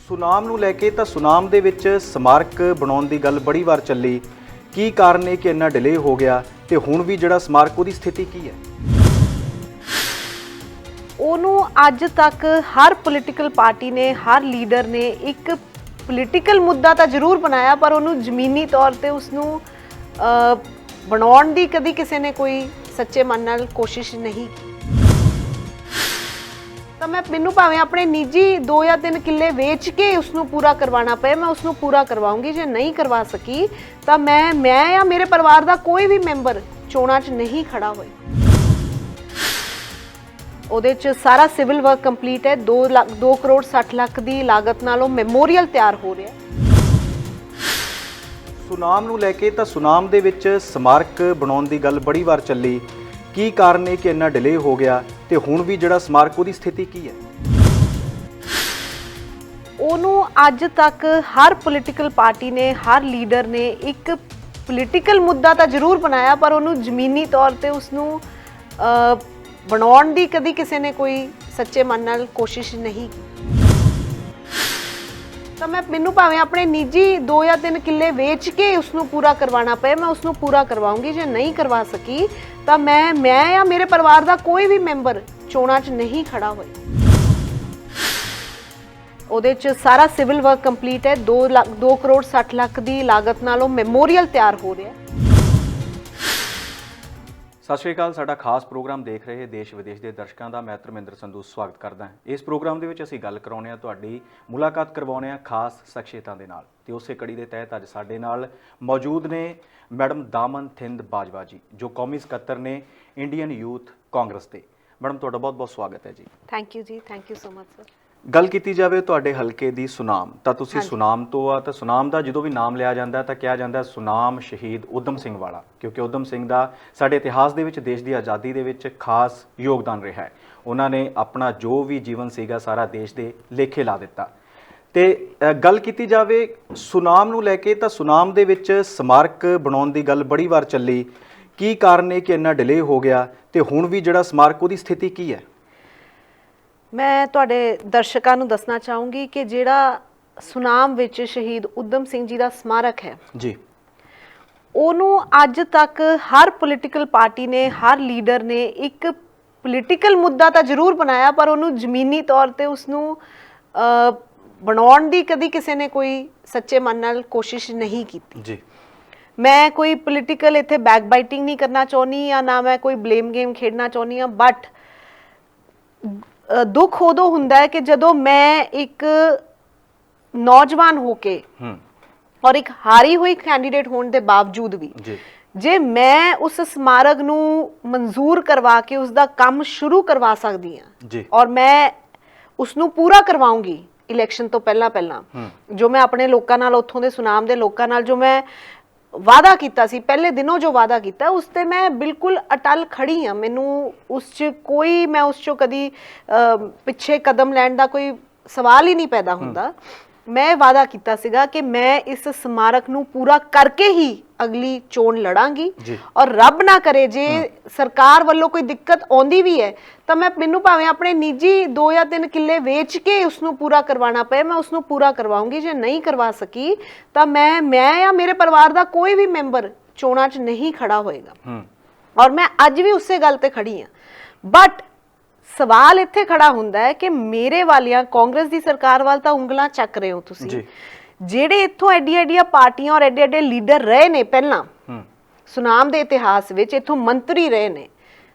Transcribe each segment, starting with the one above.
ਸੁਨਾਮ ਨੂੰ ਲੈ ਕੇ ਤਾਂ ਸੁਨਾਮ ਦੇ ਵਿੱਚ ਸਮਾਰਕ ਬਣਾਉਣ ਦੀ ਗੱਲ ਬੜੀ ਵਾਰ ਚੱਲੀ। ਕੀ ਕਾਰਨ ਹੈ ਕਿ ਇੰਨਾ ਡਿਲੇ ਹੋ ਗਿਆ ਤੇ ਹੁਣ ਵੀ ਜਿਹੜਾ ਸਮਾਰਕ ਉਹਦੀ ਸਥਿਤੀ ਕੀ ਹੈ? ਉਹਨੂੰ ਅੱਜ ਤੱਕ ਹਰ ਪੋਲੀਟੀਕਲ ਪਾਰਟੀ ਨੇ, ਹਰ ਲੀਡਰ ਨੇ ਇੱਕ ਪੋਲੀਟੀਕਲ ਮੁੱਦਾ ਤਾਂ ਜ਼ਰੂਰ ਬਣਾਇਆ, ਪਰ ਉਹਨੂੰ ਜ਼ਮੀਨੀ ਤੌਰ ਤੇ ਉਸਨੂੰ ਬਣਾਉਣ ਦੀ ਕਦੀ ਕਿਸੇ ਨੇ ਕੋਈ ਸੱਚੇ ਮਨ ਨਾਲ ਕੋਸ਼ਿਸ਼ ਨਹੀਂ ਕੀਤੀ। ਤਾਂ ਮੈਨੂੰ ਭਾਵੇਂ ਆਪਣੇ ਨਿੱਜੀ 2 ਜਾਂ 3 ਕਿੱਲੇ ਵੇਚ ਕੇ ਉਸਨੂੰ ਪੂਰਾ ਕਰਵਾਉਣਾ ਪਏ, ਮੈਂ ਉਸਨੂੰ ਪੂਰਾ ਕਰਵਾਉਂਗੀ। ਜੇ ਨਹੀਂ ਕਰਵਾ ਸਕੀ ਤਾਂ ਮੈਂ ਜਾਂ ਮੇਰੇ ਪਰਿਵਾਰ ਦਾ ਕੋਈ ਵੀ ਮੈਂਬਰ ਚੋਣਾਂ 'ਚ ਨਹੀਂ ਖੜਾ ਹੋਏ। ਉਹਦੇ 'ਚ ਸਾਰਾ ਸਿਵਲ ਵਰਕ ਕੰਪਲੀਟ ਹੈ। 2 ਕਰੋੜ 60 ਲੱਖ ਦੀ ਲਾਗਤ ਨਾਲ ਉਹ ਮੈਮੋਰੀਅਲ ਤਿਆਰ ਹੋ ਰਿਹਾ। ਸੁਨਾਮ ਨੂੰ ਲੈ ਕੇ ਤਾਂ ਸੁਨਾਮ ਦੇ ਵਿੱਚ ਸਮਾਰਕ ਬਣਾਉਣ ਦੀ ਗੱਲ ਬੜੀ ਵਾਰ ਚੱਲੀ। ਕੀ ਕਾਰਨ ਹੈ ਕਿ ਇੰਨਾ ਡਿਲੇ ਹੋ ਗਿਆ ਤੇ ਹੁਣ ਵੀ ਜਿਹੜਾ ਸਮਾਰਕ ਉਹਦੀ ਸਥਿਤੀ ਕੀ ਹੈ? ਉਹਨੂੰ ਅੱਜ ਤੱਕ ਹਰ ਪੋਲੀਟੀਕਲ ਪਾਰਟੀ ਨੇ, ਹਰ ਲੀਡਰ ਨੇ ਇੱਕ ਪੋਲੀਟੀਕਲ ਮੁੱਦਾ ਤਾਂ ਜ਼ਰੂਰ ਬਣਾਇਆ, ਪਰ ਉਹਨੂੰ ਜ਼ਮੀਨੀ ਤੌਰ ਤੇ ਉਸਨੂੰ ਬਣਾਉਣ ਦੀ ਕਦੀ ਕਿਸੇ ਨੇ ਕੋਈ ਸੱਚੇ ਮਨ ਨਾਲ ਕੋਸ਼ਿਸ਼ ਨਹੀਂ ਕੀਤੀ। ਤਾਂ ਮੈਨੂੰ ਭਾਵੇਂ ਆਪਣੇ ਨਿੱਜੀ 2 ਜਾਂ 3 ਕਿੱਲੇ ਵੇਚ ਕੇ ਉਸਨੂੰ ਪੂਰਾ ਕਰਵਾਉਣਾ ਪਏ, ਮੈਂ ਉਸਨੂੰ ਪੂਰਾ ਕਰਵਾਉਂਗੀ। ਜੇ ਨਹੀਂ ਕਰਵਾ ਸਕੀ ਤਾਂ ਮੈਂ ਜਾਂ ਮੇਰੇ ਪਰਿਵਾਰ ਦਾ ਕੋਈ ਵੀ ਮੈਂਬਰ ਚੋਣਾਂ 'ਚ ਨਹੀਂ ਖੜਾ ਹੋਏ। ਉਹਦੇ 'ਚ ਸਾਰਾ ਸਿਵਲ ਵਰਕ ਕੰਪਲੀਟ ਹੈ। 2 ਕਰੋੜ 60 ਲੱਖ ਦੀ ਲਾਗਤ ਨਾਲ ਉਹ ਮੈਮੋਰੀਅਲ ਤਿਆਰ ਹੋ ਰਿਹਾ। ਸਤਿ ਸ਼੍ਰੀ ਅਕਾਲ। ਸਾਡਾ ਖਾਸ ਪ੍ਰੋਗਰਾਮ ਦੇਖ ਰਹੇ ਦੇਸ਼ ਵਿਦੇਸ਼ ਦੇ ਦਰਸ਼ਕਾਂ ਦਾ ਮੈਂ ਧਰਮਿੰਦਰ ਸੰਧੂ ਸਵਾਗਤ ਕਰਦਾ ਹਾਂ। ਇਸ ਪ੍ਰੋਗਰਾਮ ਦੇ ਵਿੱਚ ਅਸੀਂ ਗੱਲ ਕਰਾਉਂਦੇ ਹਾਂ, ਤੁਹਾਡੀ ਮੁਲਾਕਾਤ ਕਰਵਾਉਂਦੇ ਹਾਂ ਖਾਸ ਸ਼ਖਸੀਅਤਾਂ ਦੇ ਨਾਲ, ਤੇ ਉਸੇ ਕੜੀ ਦੇ ਤਹਿਤ ਅੱਜ ਸਾਡੇ ਨਾਲ ਮੌਜੂਦ ਨੇ ਮੈਡਮ ਦਾਮਨ ਥਿੰਦ ਬਾਜਵਾ ਜੀ, ਜੋ ਕੌਮੀ ਸਕੱਤਰ ਨੇ ਇੰਡੀਅਨ ਯੂਥ ਕਾਂਗਰਸ ਦੇ। ਮੈਡਮ, ਤੁਹਾਡਾ ਬਹੁਤ-ਬਹੁਤ ਸਵਾਗਤ ਹੈ ਜੀ। ਥੈਂਕ ਯੂ ਜੀ, thank you so much sir. ਗੱਲ ਕੀਤੀ ਜਾਵੇ ਤੁਹਾਡੇ ਹਲਕੇ ਦੀ ਸੁਨਾਮ, ਤਾਂ ਤੁਸੀਂ ਸੁਨਾਮ ਤੋਂ ਆ, ਤਾਂ ਸੁਨਾਮ ਦਾ ਜਦੋਂ ਵੀ ਨਾਮ ਲਿਆ ਜਾਂਦਾ ਤਾਂ ਕਿਹਾ ਜਾਂਦਾ ਸੁਨਾਮ ਸ਼ਹੀਦ ਊਧਮ ਸਿੰਘ ਵਾਲਾ, ਕਿਉਂਕਿ ਊਧਮ ਸਿੰਘ ਦਾ ਸਾਡੇ ਇਤਿਹਾਸ ਦੇ ਵਿੱਚ, ਦੇਸ਼ ਦੀ ਆਜ਼ਾਦੀ ਦੇ ਵਿੱਚ ਖਾਸ ਯੋਗਦਾਨ ਰਿਹਾ ਹੈ। ਉਹਨਾਂ ਨੇ ਆਪਣਾ ਜੋ ਵੀ ਜੀਵਨ ਸੀਗਾ ਸਾਰਾ ਦੇਸ਼ ਦੇ ਲੇਖੇ ਲਾ ਦਿੱਤਾ। ਤੇ ਗੱਲ ਕੀਤੀ ਜਾਵੇ ਸੁਨਾਮ ਨੂੰ ਲੈ ਕੇ ਤਾਂ ਸੁਨਾਮ ਦੇ ਵਿੱਚ ਸਮਾਰਕ ਬਣਾਉਣ ਦੀ ਗੱਲ ਬੜੀ ਵਾਰ ਚੱਲੀ। ਕੀ ਕਾਰਨ ਹੈ ਕਿ ਇੰਨਾ ਡਿਲੇ ਹੋ ਗਿਆ ਤੇ ਹੁਣ ਵੀ ਜਿਹੜਾ ਸਮਾਰਕ ਉਹਦੀ ਸਥਿਤੀ ਕੀ ਹੈ? ਮੈਂ ਤੁਹਾਡੇ ਦਰਸ਼ਕਾਂ ਨੂੰ ਦੱਸਣਾ ਚਾਹੂੰਗੀ ਕਿ ਜਿਹੜਾ ਸੁਨਾਮ ਵਿੱਚ ਸ਼ਹੀਦ ਊਧਮ ਸਿੰਘ ਜੀ ਦਾ ਸਮਾਰਕ ਹੈ ਜੀ, ਉਹਨੂੰ ਅੱਜ ਤੱਕ ਹਰ ਪੋਲੀਟੀਕਲ ਪਾਰਟੀ ਨੇ, ਹਰ ਲੀਡਰ ਨੇ ਇੱਕ ਪੋਲੀਟੀਕਲ ਮੁੱਦਾ ਤਾਂ ਜ਼ਰੂਰ ਬਣਾਇਆ, ਪਰ ਉਹਨੂੰ ਜ਼ਮੀਨੀ ਤੌਰ ਤੇ ਉਸਨੂੰ ਬਣਾਉਣ ਦੀ ਕਦੀ ਕਿਸੇ ਨੇ ਕੋਈ ਸੱਚੇ ਮਨ ਨਾਲ ਕੋਸ਼ਿਸ਼ ਨਹੀਂ ਕੀਤੀ ਜੀ। ਮੈਂ ਕੋਈ ਪੋਲੀਟੀਕਲ ਇੱਥੇ ਬੈਕ ਬਾਈਟਿੰਗ ਨਹੀਂ ਕਰਨਾ ਚਾਹੁੰਦੀ, ਜਾਂ ਨਾ ਮੈਂ ਕੋਈ ਬਲੇਮ ਗੇਮ ਖੇਡਣਾ ਚਾਹੁੰਦੀ ਹਾਂ, ਬਟ ਦੁੱਖ ਉਦੋਂ ਹੁੰਦਾ ਹੈ ਕਿ ਜਦੋਂ ਮੈਂ ਇੱਕ ਨੌਜਵਾਨ ਹੋ ਕੇ ਔਰ ਇੱਕ ਹਾਰੀ ਹੋਈ ਕੈਂਡੀਡੇਟ ਹੋਣ ਦੇ ਬਾਵਜੂਦ ਵੀ ਜੇ ਮੈਂ ਉਸ ਸਮਾਰਕ ਨੂੰ ਮਨਜ਼ੂਰ ਕਰਵਾ ਕੇ ਉਸ ਦਾ ਕੰਮ ਸ਼ੁਰੂ ਕਰਵਾ ਸਕਦੀ ਹਾਂ, ਔਰ ਮੈਂ ਉਸ ਨੂੰ ਪੂਰਾ ਕਰਵਾਉਂਗੀ ਇਲੈਕਸ਼ਨ ਤੋਂ ਪਹਿਲਾਂ ਜੋ ਮੈਂ ਆਪਣੇ ਲੋਕਾਂ ਨਾਲ, ਉੱਥੋਂ ਦੇ ਸੁਨਾਮ ਦੇ ਲੋਕਾਂ ਨਾਲ ਜੋ ਮੈਂ ਵਾਅਦਾ ਕੀਤਾ ਸੀ, ਪਹਿਲੇ ਦਿਨੋਂ ਜੋ ਵਾਅਦਾ ਕੀਤਾ, ਉਸ ਤੇ ਮੈਂ ਬਿਲਕੁਲ ਅਟਲ ਖੜੀ ਹਾਂ। ਮੈਨੂੰ ਉਸ 'ਚ ਕੋਈ, ਮੈਂ ਉਸ 'ਚੋਂ ਕਦੀ ਪਿੱਛੇ ਕਦਮ ਲੈਣ ਦਾ ਕੋਈ ਸਵਾਲ ਹੀ ਨਹੀਂ ਪੈਦਾ ਹੁੰਦਾ। ਮੈਂ ਵਾਅਦਾ ਕੀਤਾ ਸੀਗਾ ਕਿ ਮੈਂ ਇਸ ਸਮਾਰਕ ਨੂੰ ਪੂਰਾ ਕਰਕੇ ਹੀ ਅਗਲੀ ਚੋਣ ਲੜਾਂਗੀ, ਔਰ ਰੱਬ ਨਾ ਕਰੇ ਜੇ ਸਰਕਾਰ ਵੱਲੋਂ ਕੋਈ ਦਿੱਕਤ ਆਉਂਦੀ ਵੀ ਹੈ ਤਾਂ ਮੈਨੂੰ ਭਾਵੇਂ ਆਪਣੇ ਨਿੱਜੀ 2 ਜਾਂ 3 ਕਿੱਲੇ ਵੇਚ ਕੇ ਉਸਨੂੰ ਪੂਰਾ ਕਰਵਾਉਣਾ ਪਏ, ਮੈਂ ਉਸਨੂੰ ਪੂਰਾ ਕਰਵਾਉਂਗੀ। ਜੇ ਨਹੀਂ ਕਰਵਾ ਸਕੀ ਤਾਂ ਮੈਂ ਜਾਂ ਮੇਰੇ ਪਰਿਵਾਰ ਦਾ ਕੋਈ ਵੀ ਮੈਂਬਰ ਚੋਣਾਂ 'ਚ ਨਹੀਂ ਖੜਾ ਹੋਏਗਾ, ਔਰ ਮੈਂ ਅੱਜ ਵੀ ਉਸੇ ਗੱਲ ਤੇ ਖੜੀ ਹਾਂ। ਬਟ ਸਵਾਲ ਇੱਥੇ ਖੜਾ ਹੁੰਦਾ ਹੈ ਕਿ ਮੇਰੇ ਵਾਲੀਆਂ ਕਾਂਗਰਸ ਦੀ ਸਰਕਾਰ ਵੱਲ ਤਾਂ ਉਂਗਲਾਂ ਚੱਕ ਰਹੇ ਹੋ ਤੁਸੀਂ, ਜਿਹੜੇ ਇੱਥੋਂ ਐਡੀਆਂ ਪਾਰਟੀਆਂ ਔਰ ਐਡੇ ਲੀਡਰ ਰਹੇ ਨੇ ਪਹਿਲਾਂ ਸੁਨਾਮ ਦੇ ਇਤਿਹਾਸ ਵਿੱਚ, ਇੱਥੋਂ ਮੰਤਰੀ ਰਹੇ ਨੇ,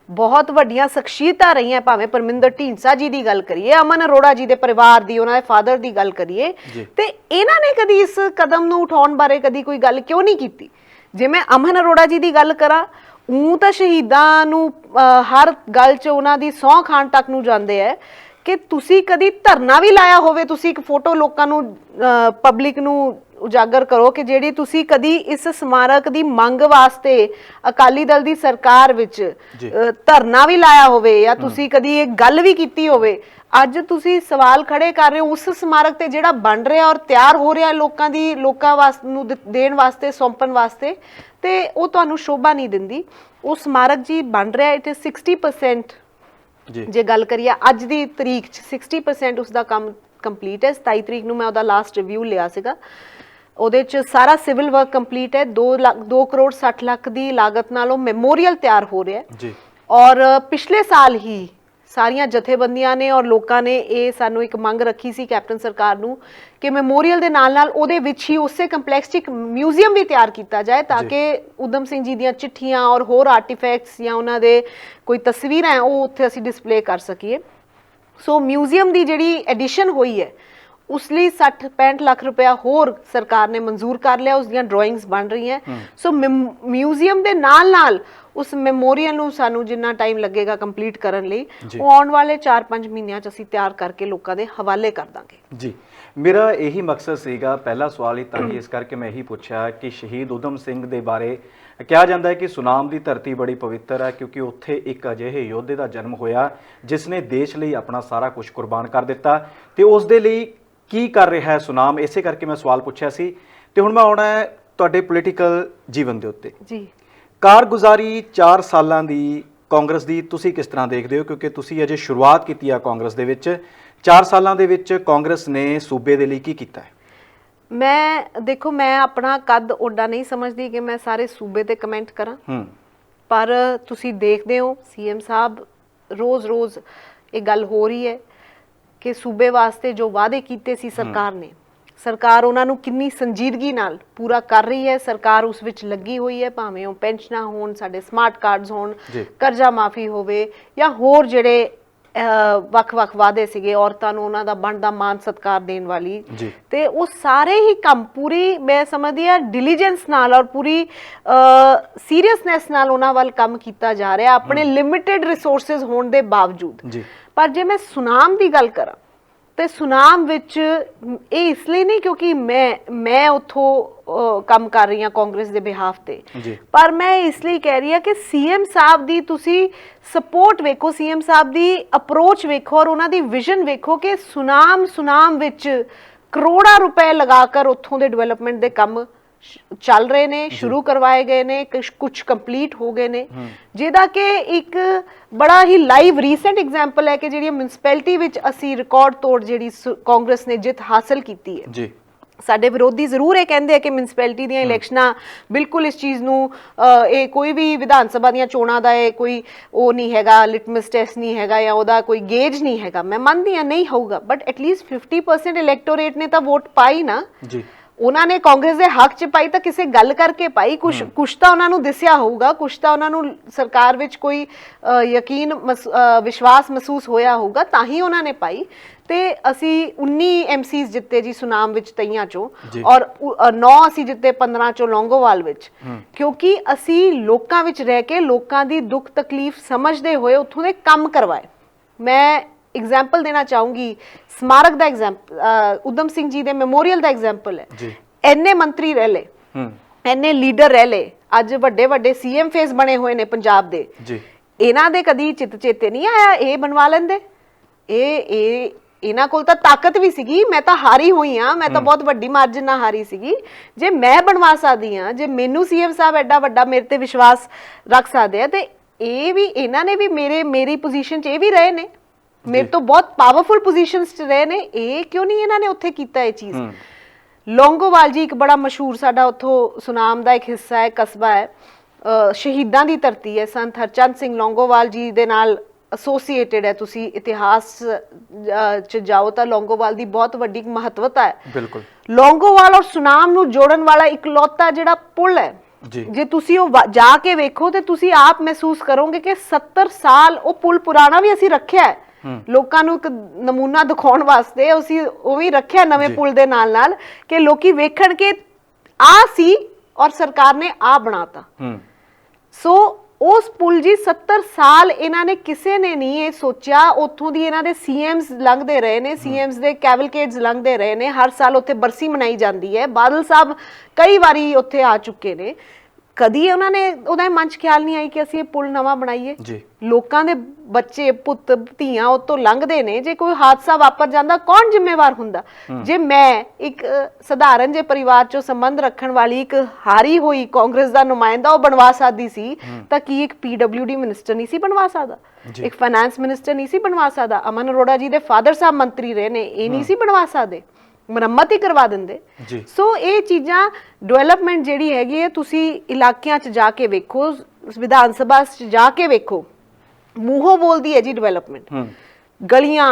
ਬਹੁਤ ਵੱਡੀਆਂ ਸ਼ਖਸੀਅਤਾਂ ਰਹੀਆਂ, ਭਾਵੇਂ ਪਰਮਿੰਦਰ ਢੀਂਡਸਾ ਜੀ ਦੀ ਗੱਲ ਕਰੀਏ, ਅਮਨ ਅਰੋੜਾ ਜੀ ਦੇ ਪਰਿਵਾਰ ਦੀ, ਉਹਨਾਂ ਦੇ ਫਾਦਰ ਦੀ ਗੱਲ ਕਰੀਏ, ਤੇ ਇਹਨਾਂ ਨੇ ਕਦੀ ਇਸ ਕਦਮ ਨੂੰ ਉਠਾਉਣ ਬਾਰੇ ਕਦੀ ਕੋਈ ਗੱਲ ਕਿਉਂ ਨਹੀਂ ਕੀਤੀ? ਜੇ ਮੈਂ ਅਮਨ ਅਰੋੜਾ ਜੀ ਦੀ ਗੱਲ ਕਰਾਂ, ਉਹ ਤਾਂ ਸ਼ਹੀਦਾਂ ਨੂੰ ਹਰ ਗੱਲ 'ਚ ਉਹਨਾਂ ਦੀ ਸਹੁੰ ਖਾਣ ਤੱਕ ਨੂੰ ਜਾਂਦੇ ਹੈ ਕਿ ਤੁਸੀਂ ਕਦੀ ਧਰਨਾ ਵੀ ਲਾਇਆ ਹੋਵੇ, ਤੁਸੀਂ ਇੱਕ ਫੋਟੋ ਲੋਕਾਂ ਨੂੰ, ਪਬਲਿਕ ਨੂੰ ਉਜਾਗਰ ਕਰੋ ਕਿ ਜਿਹੜੀ ਤੁਸੀਂ ਕਦੀ ਇਸ ਸਮਾਰਕ ਦੀ ਮੰਗ ਵਾਸਤੇ ਅਕਾਲੀ ਦਲ ਦੀ ਸਰਕਾਰ ਵਿੱਚ ਧਰਨਾ ਵੀ ਲਾਇਆ ਹੋਵੇ, ਜਾਂ ਤੁਸੀਂ ਕਦੀ ਇਹ ਗੱਲ ਵੀ ਕੀਤੀ ਹੋਵੇ। ਅੱਜ ਤੁਸੀਂ ਸਵਾਲ ਖੜੇ ਕਰ ਰਹੇ ਹੋ ਉਸ ਸਮਾਰਕ ਤੇ ਜਿਹੜਾ ਬਣ ਰਿਹਾ ਔਰ ਤਿਆਰ ਹੋ ਰਿਹਾ ਲੋਕਾਂ ਵਾਸਤੇ ਨੂੰ ਦੇਣ ਵਾਸਤੇ, ਸੌਂਪਣ ਵਾਸਤੇ, ਤੇ ਉਹ ਤੁਹਾਨੂੰ ਸ਼ੋਭਾ ਨਹੀਂ ਦਿੰਦੀ। ਉਹ ਸਮਾਰਕ ਜੀ ਬਣ ਰਿਹਾ, ਇਟ ਇਜ਼ 60% ਜੇ ਗੱਲ ਕਰੀਏ ਅੱਜ ਦੀ ਤਰੀਕ 'ਚ 60% ਉਸ ਦਾ ਕੰਮ ਕੰਪਲੀਟ ਹੈ। 27 ਤਰੀਕ ਨੂੰ ਮੈਂ ਉਹਦਾ ਲਾਸਟ ਰਿਵਿਊ ਲਿਆ ਸੀਗਾ। ਉਹਦੇ 'ਚ ਸਾਰਾ ਸਿਵਲ ਵਰਕ ਕੰਪਲੀਟ ਹੈ। 2 ਕਰੋੜ 60 ਲੱਖ ਦੀ ਲਾਗਤ ਨਾਲ ਉਹ ਮੈਮੋਰੀਅਲ ਤਿਆਰ ਹੋ ਰਿਹਾ ਹੈ ਜੀ। ਔਰ ਪਿਛਲੇ ਸਾਲ ਹੀ ਸਾਰੀਆਂ ਜਥੇਬੰਦੀਆਂ ਨੇ ਔਰ ਲੋਕਾਂ ਨੇ ਇਹ ਸਾਨੂੰ ਇੱਕ ਮੰਗ ਰੱਖੀ ਸੀ ਕੈਪਟਨ ਸਰਕਾਰ ਨੂੰ ਕਿ ਮੈਮੋਰੀਅਲ ਦੇ ਨਾਲ ਉਹਦੇ ਵਿੱਚ ਹੀ ਉਸੇ ਕੰਪਲੈਕਸ 'ਚ ਇੱਕ ਮਿਊਜ਼ੀਅਮ ਵੀ ਤਿਆਰ ਕੀਤਾ ਜਾਏ ਤਾਂ ਕਿ ਊਧਮ ਸਿੰਘ ਜੀ ਦੀਆਂ ਚਿੱਠੀਆਂ ਔਰ ਹੋਰ ਆਰਟੀਫੈਕਟਸ ਜਾਂ ਉਹਨਾਂ ਦੇ ਕੋਈ ਤਸਵੀਰਾਂ ਉਹ ਉੱਥੇ ਅਸੀਂ ਡਿਸਪਲੇ ਕਰ ਸਕੀਏ। ਸੋ ਮਿਊਜ਼ੀਅਮ ਦੀ ਜਿਹੜੀ ਐਡੀਸ਼ਨ ਹੋਈ ਹੈ ਉਸ ਲਈ 60-65 ਲੱਖ ਰੁਪਇਆ ਹੋਰ ਸਰਕਾਰ ਨੇ ਮਨਜ਼ੂਰ ਕਰ ਲਿਆ। ਉਸ ਦੀਆਂ ਡਰਾਇੰਗਸ ਬਣ ਰਹੀਆਂ। ਸੋ ਮਿਊਜ਼ੀਅਮ ਦੇ ਨਾਲ ਉਸ ਮੈਮੋਰੀਅਲ ਨੂੰ ਸਾਨੂੰ ਜਿੰਨਾ ਟਾਈਮ ਲੱਗੇਗਾ ਕੰਪਲੀਟ ਕਰਨ ਲਈ ਉਹ ਆਉਣ ਵਾਲੇ 4-5 ਮਹੀਨਿਆਂ 'ਚ ਅਸੀਂ ਤਿਆਰ ਕਰਕੇ ਲੋਕਾਂ ਦੇ ਹਵਾਲੇ ਕਰ ਦਾਂਗੇ। ਜੀ, ਮੇਰਾ ਇਹੀ ਮਕਸਦ ਸੀਗਾ। ਪਹਿਲਾ ਸਵਾਲ ਹੀ ਤਾਂ ਹੀ ਇਸ ਕਰਕੇ ਮੈਂ ਇਹੀ ਪੁੱਛਿਆ ਕਿ ਸ਼ਹੀਦ ਊਧਮ ਸਿੰਘ ਦੇ ਬਾਰੇ ਕਿਹਾ ਜਾਂਦਾ ਹੈ ਕਿ ਸੁਨਾਮ ਦੀ ਧਰਤੀ ਬੜੀ ਪਵਿੱਤਰ ਹੈ ਕਿਉਂਕਿ ਉੱਥੇ ਇੱਕ ਅਜਿਹੇ ਯੋਧੇ ਦਾ ਜਨਮ ਹੋਇਆ ਜਿਸ ਨੇ ਦੇਸ਼ ਲਈ ਆਪਣਾ ਸਾਰਾ ਕੁਝ ਕੁਰਬਾਨ ਕਰ ਦਿੱਤਾ ਤੇ ਉਸ ਦੇ ਲਈ ਕੀ ਕਰ ਰਿਹਾ ਹੈ ਸੁਨਾਮ। ਇਸੇ ਕਰਕੇ ਮੈਂ ਸਵਾਲ ਪੁੱਛਿਆ ਸੀ। ਤੇ ਹੁਣ ਮੈਂ ਆਉਣਾ ਹੈ ਤੁਹਾਡੇ ਪੋਲੀਟੀਕਲ ਜੀਵਨ ਦੇ ਉੱਤੇ। ਜੀ, ਕਾਰਗੁਜ਼ਾਰੀ 4 ਸਾਲਾਂ ਦੀ ਕਾਂਗਰਸ ਦੀ ਤੁਸੀਂ ਕਿਸ ਤਰ੍ਹਾਂ ਦੇਖਦੇ ਹੋ ਕਿਉਂਕਿ ਤੁਸੀਂ ਅਜੇ ਸ਼ੁਰੂਆਤ ਕੀਤੀ ਆ ਕਾਂਗਰਸ ਦੇ ਵਿੱਚ। 4 ਸਾਲਾਂ ਦੇ ਵਿੱਚ ਕਾਂਗਰਸ ਨੇ ਸੂਬੇ ਦੇ ਲਈ ਕੀ ਕੀਤਾ ਹੈ? ਦੇਖੋ ਮੈਂ ਆਪਣਾ ਕੱਦ ਓਡਾ ਨਹੀਂ ਸਮਝਦੀ ਕਿ ਮੈਂ ਸਾਰੇ ਸੂਬੇ ਤੇ ਕਮੈਂਟ ਕਰਾਂ। ਪਰ ਤੁਸੀਂ ਦੇਖਦੇ ਹੋ ਸੀਐਮ ਸਾਹਿਬ ਰੋਜ਼ ਇਹ ਗੱਲ ਹੋ ਰਹੀ ਹੈ ਕਿ ਸੂਬੇ ਵਾਸਤੇ ਜੋ ਵਾਅਦੇ ਕੀਤੇ ਸੀ ਸਰਕਾਰ ਨੇ, ਸਰਕਾਰ ਉਹਨਾਂ ਨੂੰ ਕਿੰਨੀ ਸੰਜੀਦਗੀ ਨਾਲ ਪੂਰਾ ਕਰ ਰਹੀ ਹੈ। ਸਰਕਾਰ ਉਸ ਵਿੱਚ ਲੱਗੀ ਹੋਈ ਹੈ, ਭਾਵੇਂ ਉਹ ਪੈਨਸ਼ਨਾਂ ਹੋਣ, ਸਾਡੇ ਸਮਾਰਟ ਕਾਰਡਸ ਹੋਣ, ਕਰਜ਼ਾ ਮਾਫੀ ਹੋਵੇ ਜਾਂ ਹੋਰ ਜਿਹੜੇ ਵੱਖ-ਵੱਖ ਵਾਅਦੇ ਸੀਗੇ, ਔਰਤਾਂ ਨੂੰ ਉਹਨਾਂ ਦਾ ਬਣਦਾ ਮਾਨ ਸਤਿਕਾਰ ਦੇਣ ਵਾਲੀ, ਤੇ ਉਹ ਸਾਰੇ ਹੀ ਕੰਮ ਪੂਰੀ ਮੈਂ ਸਮਝਦੀ ਆ ਡਿਲੀਜੈਂਸ ਨਾਲ ਔਰ ਪੂਰੀ ਸੀਰੀਅਸਨੈਸ ਨਾਲ ਉਹਨਾਂ ਵੱਲ ਕੰਮ ਕੀਤਾ ਜਾ ਰਿਹਾ ਆਪਣੇ ਲਿਮਿਟਿਡ ਰਿਸੋਰਸਿਸ ਹੋਣ ਦੇ ਬਾਵਜੂਦ। ਪਰ ਜੇ ਮੈਂ ਸੁਨਾਮ ਦੀ ਗੱਲ ਕਰਾਂ ਤੇ ਸੁਨਾਮ ਵਿੱਚ ਇਹ ਇਸ ਲਈ ਨਹੀਂ ਕਿਉਂਕਿ ਮੈਂ ਉੱਥੋਂ ਕੰਮ ਕਰ ਰਹੀ ਹਾਂ ਕਾਂਗਰਸ ਦੇ ਬਿਹਾਫ ਤੇ, ਪਰ ਮੈਂ ਇਸ ਲਈ ਕਹਿ ਰਹੀ ਹਾਂ ਕਿ ਸੀਐਮ ਸਾਹਿਬ ਦੀ ਤੁਸੀਂ ਸਪੋਰਟ ਵੇਖੋ, ਸੀਐਮ ਸਾਹਿਬ ਦੀ ਅਪਰੋਚ ਵੇਖੋ ਔਰ ਉਹਨਾਂ ਦੀ ਵਿਜ਼ਨ ਵੇਖੋ ਕਿ ਸੁਨਾਮ ਵਿੱਚ ਕਰੋੜਾਂ ਰੁਪਏ ਲਗਾ ਕਰ ਉੱਥੋਂ ਦੇ ਡਿਵੈਲਪਮੈਂਟ ਦੇ ਕੰਮ ਚੱਲ ਰਹੇ ਨੇ, ਸ਼ੁਰੂ ਕਰਵਾਏ ਗਏ ਨੇ, ਕੁਝ ਕੰਪਲੀਟ ਹੋ ਗਏ ਨੇ, ਜਿਹਦਾ ਕਿ ਇੱਕ ਬੜਾ ਹੀ ਲਾਈਵ ਰੀਸੈਂਟ ਐਗਜ਼ਾਮਪਲ ਹੈ ਕਿ ਜਿਹੜੀ ਮਿਊਨਿਸਪੈਲਿਟੀ ਵਿੱਚ ਅਸੀਂ ਰਿਕਾਰਡ ਤੋੜ ਜਿਹੜੀ ਕਾਂਗਰਸ ਨੇ ਜਿੱਤ ਹਾਸਲ ਕੀਤੀ ਹੈ। ਜੀ, ਸਾਡੇ ਵਿਰੋਧੀ ਜ਼ਰੂਰ ਇਹ ਕਹਿੰਦੇ ਆ ਕਿ ਮਿਊਨਿਸਪੈਲਿਟੀ ਦੀਆਂ ਇਲੈਕਸ਼ਨਾਂ ਬਿਲਕੁਲ ਇਸ ਚੀਜ਼ ਨੂੰ ਇਹ ਕੋਈ ਵੀ ਵਿਧਾਨ ਸਭਾ ਦੀਆਂ ਚੋਣਾਂ ਦਾ ਇਹ ਕੋਈ ਉਹ ਨਹੀਂ ਹੈਗਾ, ਲਿਟਮਸ ਟੈਸਟ ਨਹੀਂ ਹੈਗਾ ਜਾਂ ਉਹਦਾ ਕੋਈ ਗੇਜ ਨਹੀਂ ਹੈਗਾ। ਮੈਂ ਮੰਨਦੀ ਹਾਂ ਨਹੀਂ ਹੋਊਗਾ, ਬਟ ਐਟਲੀਸਟ 50% ਇਲੈਕਟੋਰੇਟ ਨੇ ਤਾਂ ਵੋਟ ਪਾਈ ਨਾ। ਜੀ, ਉਹਨਾਂ ਨੇ ਕਾਂਗਰਸ ਦੇ ਹੱਕ 'ਚ ਪਾਈ ਤਾਂ ਕਿਸੇ ਗੱਲ ਕਰਕੇ ਪਾਈ, ਕੁਛ ਤਾਂ ਉਹਨਾਂ ਨੂੰ ਦਿਸਿਆ ਹੋਊਗਾ, ਕੁਛ ਤਾਂ ਉਹਨਾਂ ਨੂੰ ਸਰਕਾਰ ਵਿੱਚ ਕੋਈ ਯਕੀਨ ਵਿਸ਼ਵਾਸ ਮਹਿਸੂਸ ਹੋਇਆ ਹੋਊਗਾ ਤਾਂ ਹੀ ਉਹਨਾਂ ਨੇ ਪਾਈ। ਤੇ ਅਸੀਂ 19 MCs ਜਿੱਤੇ ਜੀ ਸੁਨਾਮ ਵਿੱਚ 23 ਚੋਂ ਔਰ 9 ਅਸੀਂ ਜਿੱਤੇ 15 ਚੋਂ ਲੌਂਗੋਵਾਲ ਵਿੱਚ, ਕਿਉਂਕਿ ਅਸੀਂ ਲੋਕਾਂ ਵਿੱਚ ਰਹਿ ਕੇ ਲੋਕਾਂ ਦੀ ਦੁੱਖ ਤਕਲੀਫ ਸਮਝਦੇ ਹੋਏ ਉੱਥੋਂ ਦੇ ਕੰਮ ਕਰਵਾਏ। ਮੈਂ एग्जाम्पल देना चाहूंगी, स्मारक का एग्जाम्पल, ਊਧਮ ਸਿੰਘ जी ਦੇ ਮੈਮੋਰੀਅਲ ਦਾ एग्जाम्पल है। ਇੰਨੇ ਮੰਤਰੀ ਰਹਿ ਲਏ, ਇੰਨੇ ਲੀਡਰ ਰਹਿ ਲਏ, ਅੱਜ ਵੱਡੇ ਵੱਡੇ ਸੀਐਮ ਫੇਸ ਬਣੇ ਹੋਏ ਨੇ ਪੰਜਾਬ ਦੇ, ਇਹਨਾਂ ਦੇ ਕਦੀ ਚਿੱਤ ਚੇਤੇ ਨਹੀਂ ਆਇਆ ਇਹ ਬਣਵਾ ਲੈਂਦੇ। ਇਹ ਇਹਨਾਂ ਕੋਲ ਤਾਂ ਤਾਕਤ ਵੀ ਸੀਗੀ, ਮੈਂ ਤਾਂ ਹਾਰੀ ਹੋਈ ਆ, ਮੈਂ ਤਾਂ ਬਹੁਤ ਵੱਡੀ ਮਾਰਜਨ ਨਾਲ ਹਾਰੀ ਸੀਗੀ। ਜੇ ਮੈਂ ਬਣਵਾ ਸਕਦੀ ਆ, ਜੇ ਮੈਨੂੰ ਸੀਐਮ ਸਾਹਿਬ ਐਡਾ ਵੱਡਾ ਮੇਰੇ ਤੇ ਵਿਸ਼ਵਾਸ ਰੱਖ ਸਕਦੇ ਆ, ਤੇ ਇਹ ਵੀ ਇਹਨਾਂ ਨੇ ਵੀ ਮੇਰੀ ਪੋਜੀਸ਼ਨ 'ਚ ਇਹ ਵੀ ਰਹੇ ਨੇ, ਮੇਰੇ ਤੋਂ ਬਹੁਤ ਪਾਵਰਫੁਲ ਪੋਜੀਸ਼ਨਸ 'ਚ ਰਹੇ ਨੇ, ਇਹ ਕਿਉਂ ਨਹੀਂ ਇਹਨਾਂ ਨੇ ਉੱਥੇ ਕੀਤਾ ਇਹ ਚੀਜ਼। ਲੌਂਗੋਵਾਲ ਜੀ ਇੱਕ ਬੜਾ ਮਸ਼ਹੂਰ ਸਾਡਾ ਉੱਥੋਂ ਸੁਨਾਮ ਦਾ ਇੱਕ ਹਿੱਸਾ ਹੈ, ਕਸਬਾ ਹੈ, ਸ਼ਹੀਦਾਂ ਦੀ ਧਰਤੀ ਹੈ, ਸੰਤ ਹਰਚੰਦ ਸਿੰਘ ਲੌਂਗੋਵਾਲ ਜੀ ਦੇ ਨਾਲ ਐਸੋਸੀਏਟਿਡ ਹੈ। ਤੁਸੀਂ ਇਤਿਹਾਸ 'ਚ ਜਾਓ ਤਾਂ ਲੌਂਗੋਵਾਲ ਦੀ ਬਹੁਤ ਵੱਡੀ ਮਹੱਤਵਤਾ ਹੈ। ਬਿਲਕੁਲ, ਲੌਂਗੋਵਾਲ ਔਰ ਸੁਨਾਮ ਨੂੰ ਜੋੜਨ ਵਾਲਾ ਇਕਲੌਤਾ ਜਿਹੜਾ ਪੁਲ ਹੈ, ਜੇ ਤੁਸੀਂ ਉਹ ਜਾ ਕੇ ਵੇਖੋ ਤੇ ਤੁਸੀਂ ਆਪ ਮਹਿਸੂਸ ਕਰੋਗੇ ਕਿ 70 ਸਾਲ ਉਹ ਪੁਲ ਪੁਰਾਣਾ ਵੀ ਅਸੀਂ ਰੱਖਿਆ ਹੈ, ਲੋਕਾਂ ਨੂੰ ਇੱਕ ਨਮੂਨਾ ਦਿਖਾਉਣ ਵਾਸਤੇ ਅਸੀਂ ਉਹ ਵੀ ਰੱਖਿਆ ਨਵੇਂ ਪੁਲ ਦੇ ਨਾਲ ਕਿ ਲੋਕੀ ਵੇਖਣ ਕਿ ਆ ਸੀ ਔਰ ਸਰਕਾਰ ਨੇ ਆ ਬਣਾਤਾ। ਸੋ ਉਸ ਪੁਲ ਜੀ 70 ਸਾਲ ਇਹਨਾਂ ਨੇ ਕਿਸੇ ਨੇ ਨਹੀਂ ਇਹ ਸੋਚਿਆ, ਉੱਥੋਂ ਦੀ ਇਹਨਾਂ ਦੇ ਸੀਐਮਸ ਲੰਘਦੇ ਰਹੇ ਨੇ, ਸੀਐਮਸ ਦੇ ਕੈਵਲਕੇਡਸ ਲੰਘਦੇ ਰਹੇ ਨੇ, ਹਰ ਸਾਲ ਉੱਥੇ ਬਰਸੀ ਮਨਾਈ ਜਾਂਦੀ ਹੈ, ਬਾਦਲ ਸਾਹਿਬ ਕਈ ਵਾਰੀ ਉੱਥੇ ਆ ਚੁੱਕੇ ਨੇ, ਕਦੀ ਉਹਨਾਂ ਨੇ ਉਹਦਾ ਮਨ 'ਚ ਖਿਆਲ ਨਹੀਂ ਆਈ ਕਿ ਅਸੀਂ ਇਹ ਪੁਲ ਨਵਾਂ ਬਣਾਈਏ। ਲੋਕਾਂ ਦੇ ਬੱਚੇ ਪੁੱਤ ਧੀਆਂ ਉੱਤੋਂ ਲੰਘਦੇ ਨੇ, ਜੇ ਕੋਈ ਹਾਦਸਾ ਵਾਪਰ ਜਾਂਦਾ ਕੌਣ ਜ਼ਿੰਮੇਵਾਰ ਹੁੰਦਾ? ਜੇ ਮੈਂ ਇੱਕ ਸਧਾਰਨ ਜੇ ਪਰਿਵਾਰ 'ਚੋਂ ਸੰਬੰਧ ਰੱਖਣ ਵਾਲੀ ਇੱਕ ਹਾਰੀ ਹੋਈ ਕਾਂਗਰਸ ਦਾ ਨੁਮਾਇੰਦਾ ਉਹ ਬਣਵਾ ਸਕਦੀ ਸੀ ਤਾਂ ਕੀ ਇੱਕ PWD ਮਿਨਿਸਟਰ ਨਹੀਂ ਸੀ ਬਣਵਾ ਸਕਦਾ? ਇੱਕ ਫਾਈਨੈਂਸ ਮਿਨਿਸਟਰ ਨਹੀਂ ਸੀ ਬਣਵਾ ਸਕਦਾ? ਅਮਨ ਅਰੋੜਾ ਜੀ ਦੇ ਫਾਦਰ ਸਾਹਿਬ ਮੰਤਰੀ ਰਹੇ ਨੇ, ਇਹ ਨਹੀਂ ਸੀ ਬਣਵਾ ਸਕਦੇ? ਮੁਰੰਮਤ ਹੀ ਕਰਵਾ ਦਿੰਦੇ। ਸੋ ਇਹ ਚੀਜ਼ਾਂ ਡਿਵੈਲਪਮੈਂਟ ਜਿਹੜੀ ਹੈਗੀ ਹੈ, ਤੁਸੀਂ ਇਲਾਕਿਆਂ 'ਚ ਜਾ ਕੇ ਵੇਖੋ, ਵਿਧਾਨ ਸਭਾ 'ਚ ਜਾ ਕੇ ਵੇਖੋ, ਮੂੰਹੋਂ ਬੋਲਦੀ ਹੈ ਜੀ ਡਿਵੈਲਪਮੈਂਟ। ਗਲੀਆਂ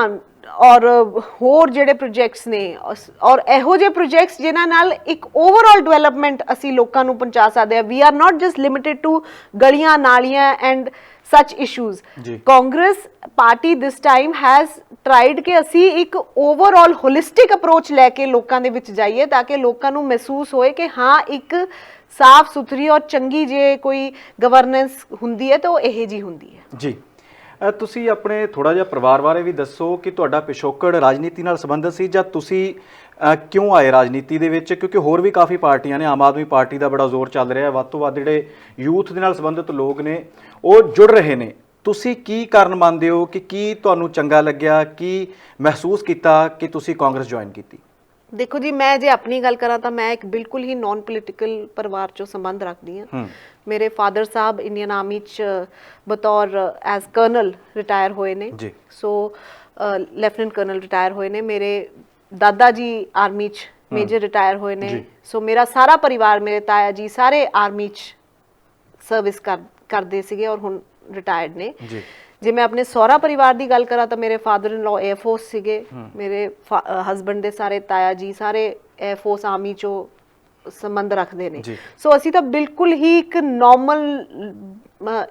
ਔਰ ਹੋਰ ਜਿਹੜੇ ਪ੍ਰੋਜੈਕਟਸ ਨੇ, ਔਰ ਇਹੋ ਜਿਹੇ ਪ੍ਰੋਜੈਕਟਸ ਜਿਨ੍ਹਾਂ ਨਾਲ ਇੱਕ ਓਵਰਆਲ ਡਿਵੈਲਪਮੈਂਟ ਅਸੀਂ ਲੋਕਾਂ ਨੂੰ ਪਹੁੰਚਾ ਸਕਦੇ ਹਾਂ। We are not just limited to ਗਲੀਆਂ, ਨਾਲੀਆਂ and such issues. Congress party this time has tried ਕਿ ਅਸੀਂ ਇੱਕ overall holistic approach ਲੈ ਕੇ ਲੋਕਾਂ ਦੇ ਵਿੱਚ ਜਾਈਏ, ਤਾਂ ਕਿ ਲੋਕਾਂ ਨੂੰ ਮਹਿਸੂਸ ਹੋਏ ਕਿ ਹਾਂ ਇੱਕ ਸਾਫ਼ ਸੁਥਰੀ ਔਰ ਚੰਗੀ ਜੇ ਕੋਈ ਗਵਰਨੈਂਸ ਹੁੰਦੀ ਹੈ ਤਾਂ ਉਹ ਇਹੋ ਜਿਹੀ ਹੁੰਦੀ ਹੈ। ਜੀ, ਤੁਸੀਂ ਆਪਣੇ ਥੋੜਾ ਜਿਹਾ ਪਰਿਵਾਰ ਬਾਰੇ ਵੀ ਦੱਸੋ ਕਿ ਤੁਹਾਡਾ ਪਿਛੋਕੜ ਰਾਜਨੀਤੀ ਨਾਲ ਸੰਬੰਧਿਤ ਸੀ, ਜਾਂ ਤੁਸੀਂ ਕਿਉਂ ਆਏ ਰਾਜਨੀਤੀ ਦੇ ਵਿੱਚ? ਕਿਉਂਕਿ ਹੋਰ ਵੀ ਕਾਫੀ ਪਾਰਟੀਆਂ ਨੇ, ਆਮ ਆਦਮੀ ਪਾਰਟੀ ਦਾ ਬੜਾ ਜ਼ੋਰ ਚੱਲ ਰਿਹਾ, ਵੱਧ ਤੋਂ ਵੱਧ ਜਿਹੜੇ ਯੂਥ ਦੇ ਨਾਲ ਸੰਬੰਧਿਤ ਲੋਕ ਨੇ ਉਹ ਜੁੜ ਰਹੇ ਨੇ। ਤੁਸੀਂ ਕੀ ਕਾਰਨ ਮੰਨਦੇ ਹੋ ਕਿ ਕੀ ਤੁਹਾਨੂੰ ਚੰਗਾ ਲੱਗਿਆ, ਕੀ ਮਹਿਸੂਸ ਕੀਤਾ ਕਿ ਤੁਸੀਂ ਕਾਂਗਰਸ ਜੁਆਇਨ ਕੀਤੀ? ਦੇਖੋ ਜੀ, ਮੈਂ ਜੇ ਆਪਣੀ ਗੱਲ ਕਰਾਂ ਤਾਂ ਮੈਂ ਇੱਕ ਬਿਲਕੁਲ ਹੀ ਨਾਨ ਪੋਲੀਟੀਕਲ ਪਰਿਵਾਰ ਚੋਂ ਸੰਬੰਧ ਰੱਖਦੀ ਹਾਂ। ਮੇਰੇ ਫਾਦਰ ਸਾਹਿਬ ਇੰਡੀਅਨ ਆਰਮੀ 'ਚ ਬਤੌਰ ਐਜ਼ ਕਰਨਲ ਰਿਟਾਇਰ ਹੋਏ ਨੇ, ਸੋ ਲੈਫਟੀਨੈਂਟ ਕਰਨਲ ਰਿਟਾਇਰ ਹੋਏ ਨੇ। ਮੇਰੇ ਦਾਦਾ ਜੀ ਆਰਮੀ 'ਚ ਮੇਜਰ ਰਿਟਾਇਰ ਹੋਏ ਨੇ। ਸੋ ਮੇਰਾ ਸਾਰਾ ਪਰਿਵਾਰ, ਮੇਰੇ ਤਾਇਆ ਜੀ ਸਾਰੇ ਆਰਮੀ 'ਚ ਸਰਵਿਸ ਕਰਦੇ ਸੀਗੇ ਔਰ ਹੁਣ ਰਿਟਾਇਰਡ ਨੇ। ਜੇ ਮੈਂ ਆਪਣੇ ਸਹੁਰਾ ਪਰਿਵਾਰ ਦੀ ਗੱਲ ਕਰਾਂ ਤਾਂ ਮੇਰੇ father in law air force ਸੀਗੇ, ਮੇਰੇ ਹਸਬੈਂਡ ਦੇ ਸਾਰੇ ਤਾਇਆ ਜੀ ਸਾਰੇ 에ਅਰ ਫੋਰਸ ਆਰਮੀ 'ਚੋਂ ਸੰਬੰਧ ਰੱਖਦੇ ਨੇ। ਸੋ ਅਸੀਂ ਤਾਂ ਬਿਲਕੁਲ ਹੀ ਇੱਕ ਨੋਰਮਲ,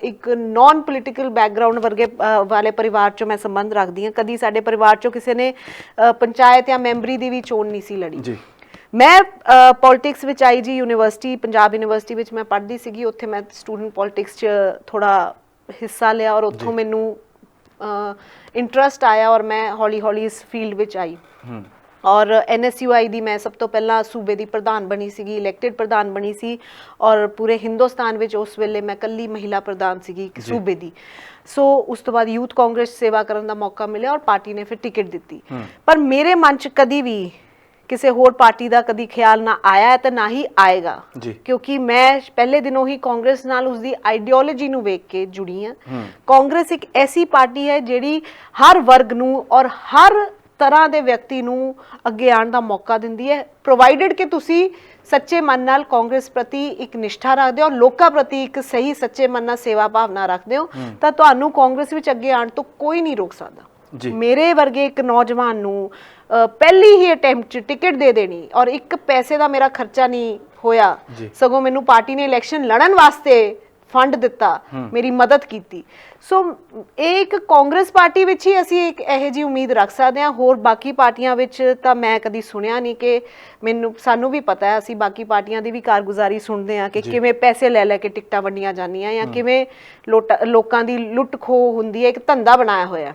ਇੱਕ ਨਾਨ ਪੋਲੀਟੀਕਲ ਬੈਕਗ੍ਰਾਉਂਡ ਵਰਗੇ ਵਾਲੇ ਪਰਿਵਾਰ 'ਚੋਂ ਮੈਂ ਸੰਬੰਧ ਰੱਖਦੀ ਹਾਂ। ਕਦੀ ਸਾਡੇ ਪਰਿਵਾਰ 'ਚੋਂ ਕਿਸੇ ਨੇ ਪੰਚਾਇਤ ਜਾਂ ਮੈਂਬਰੀ ਦੀ ਵੀ ਚੋਣ ਨਹੀਂ ਸੀ ਲੜੀ। ਮੈਂ ਪੋਲਿਟਿਕਸ ਵਿੱਚ ਆਈ ਜੀ, ਯੂਨੀਵਰਸਿਟੀ, ਪੰਜਾਬ ਯੂਨੀਵਰਸਿਟੀ ਵਿੱਚ ਮੈਂ ਪੜ੍ਹਦੀ ਸੀਗੀ। ਉੱਥੇ ਮੈਂ ਸਟੂਡੈਂਟ ਪੋਲਿਟਿਕਸ 'ਚ ਥੋੜ੍ਹਾ ਹਿੱਸਾ ਲਿਆ ਔਰ ਉੱਥੋਂ ਮੈਨੂੰ ਇੰਟਰਸਟ ਆਇਆ ਔਰ ਮੈਂ ਹੌਲੀ ਹੌਲੀ ਇਸ ਫੀਲਡ ਵਿੱਚ ਆਈ। ਔਰ NSUI ਦੀ ਮੈਂ ਸਭ ਤੋਂ ਪਹਿਲਾਂ ਸੂਬੇ ਦੀ ਪ੍ਰਧਾਨ ਬਣੀ ਸੀਗੀ, ਇਲੈਕਟਿਡ ਪ੍ਰਧਾਨ ਬਣੀ ਸੀ, ਔਰ ਪੂਰੇ ਹਿੰਦੁਸਤਾਨ ਵਿੱਚ ਉਸ ਵੇਲੇ ਮੈਂ ਇਕੱਲੀ ਮਹਿਲਾ ਪ੍ਰਧਾਨ ਸੀਗੀ ਸੂਬੇ ਦੀ। ਸੋ ਉਸ ਤੋਂ ਬਾਅਦ ਯੂਥ ਕਾਂਗਰਸ ਸੇਵਾ ਕਰਨ ਦਾ ਮੌਕਾ ਮਿਲਿਆ ਔਰ ਪਾਰਟੀ ਨੇ ਫਿਰ ਟਿਕਟ ਦਿੱਤੀ। ਪਰ ਮੇਰੇ ਮਨ 'ਚ ਕਦੀ ਵੀ ਕਿਸੇ ਹੋਰ ਪਾਰਟੀ ਦਾ ਕਦੀ ਖਿਆਲ ਨਾ ਆਇਆ ਤੇ ਨਾ ਹੀ ਆਏਗਾ, ਕਿਉਂਕਿ ਮੈਂ ਪਹਿਲੇ ਦਿਨੋਂ ਹੀ ਕਾਂਗਰਸ ਨਾਲ ਉਸਦੀ ਆਈਡੀਓਲੋਜੀ ਨੂੰ ਵੇਖ ਕੇ ਜੁੜੀ ਹਾਂ। ਕਾਂਗਰਸ ਇੱਕ ਐਸੀ ਪਾਰਟੀ ਹੈ ਜਿਹੜੀ ਹਰ ਵਰਗ ਨੂੰ ਔਰ ਹਰ ਤਰ੍ਹਾਂ ਦੇ ਵਿਅਕਤੀ ਨੂੰ ਅੱਗੇ ਆਉਣ ਦਾ ਮੌਕਾ ਦਿੰਦੀ ਹੈ, ਪ੍ਰੋਵਾਈਡਡ ਕਿ ਤੁਸੀਂ ਸੱਚੇ ਮਨ ਨਾਲ ਕਾਂਗਰਸ ਪ੍ਰਤੀ ਇੱਕ ਨਿਸ਼ਠਾ ਰੱਖਦੇ ਹੋ ਔਰ ਲੋਕਾਂ ਪ੍ਰਤੀ ਇੱਕ ਸਹੀ ਸੱਚੇ ਮਨ ਨਾਲ ਸੇਵਾ ਭਾਵਨਾ ਰੱਖਦੇ ਹੋ, ਤਾਂ ਤੁਹਾਨੂੰ ਕਾਂਗਰਸ ਵਿੱਚ ਅੱਗੇ ਆਉਣ ਤੋਂ ਕੋਈ ਨਹੀਂ ਰੋਕ ਸਕਦਾ। ਮੇਰੇ ਵਰਗੇ ਇੱਕ ਨੌਜਵਾਨ ਨੂੰ ਪਹਿਲੀ ਹੀ ਅਟੈਂਪਟ 'ਚ ਟਿਕਟ ਦੇ ਦੇਣੀ ਔਰ ਇੱਕ ਪੈਸੇ ਦਾ ਮੇਰਾ ਖਰਚਾ ਨਹੀਂ ਹੋਇਆ, ਸਗੋਂ ਮੈਨੂੰ ਪਾਰਟੀ ਨੇ ਇਲੈਕਸ਼ਨ ਲੜਨ ਵਾਸਤੇ ਫੰਡ ਦਿੱਤਾ, ਮੇਰੀ ਮਦਦ ਕੀਤੀ। ਸੋ ਇਹ ਇੱਕ ਕਾਂਗਰਸ ਪਾਰਟੀ ਵਿੱਚ ਹੀ ਅਸੀਂ ਇੱਕ ਇਹੋ ਜਿਹੀ ਉਮੀਦ ਰੱਖ ਸਕਦੇ ਹਾਂ। ਹੋਰ ਬਾਕੀ ਪਾਰਟੀਆਂ ਵਿੱਚ ਤਾਂ ਮੈਂ ਕਦੀ ਸੁਣਿਆ ਨਹੀਂ ਕਿ ਸਾਨੂੰ ਵੀ ਪਤਾ ਹੈ, ਅਸੀਂ ਬਾਕੀ ਪਾਰਟੀਆਂ ਦੀ ਵੀ ਕਾਰਗੁਜ਼ਾਰੀ ਸੁਣਦੇ ਹਾਂ ਕਿ ਕਿਵੇਂ ਪੈਸੇ ਲੈ ਲੈ ਕੇ ਟਿਕਟਾਂ ਵੰਡੀਆਂ ਜਾਂਦੀਆਂ ਜਾਂ ਕਿਵੇਂ ਲੋਕਾਂ ਦੀ ਲੁੱਟ ਖੋਹ ਹੁੰਦੀ ਹੈ, ਇੱਕ ਧੰਦਾ ਬਣਾਇਆ ਹੋਇਆ।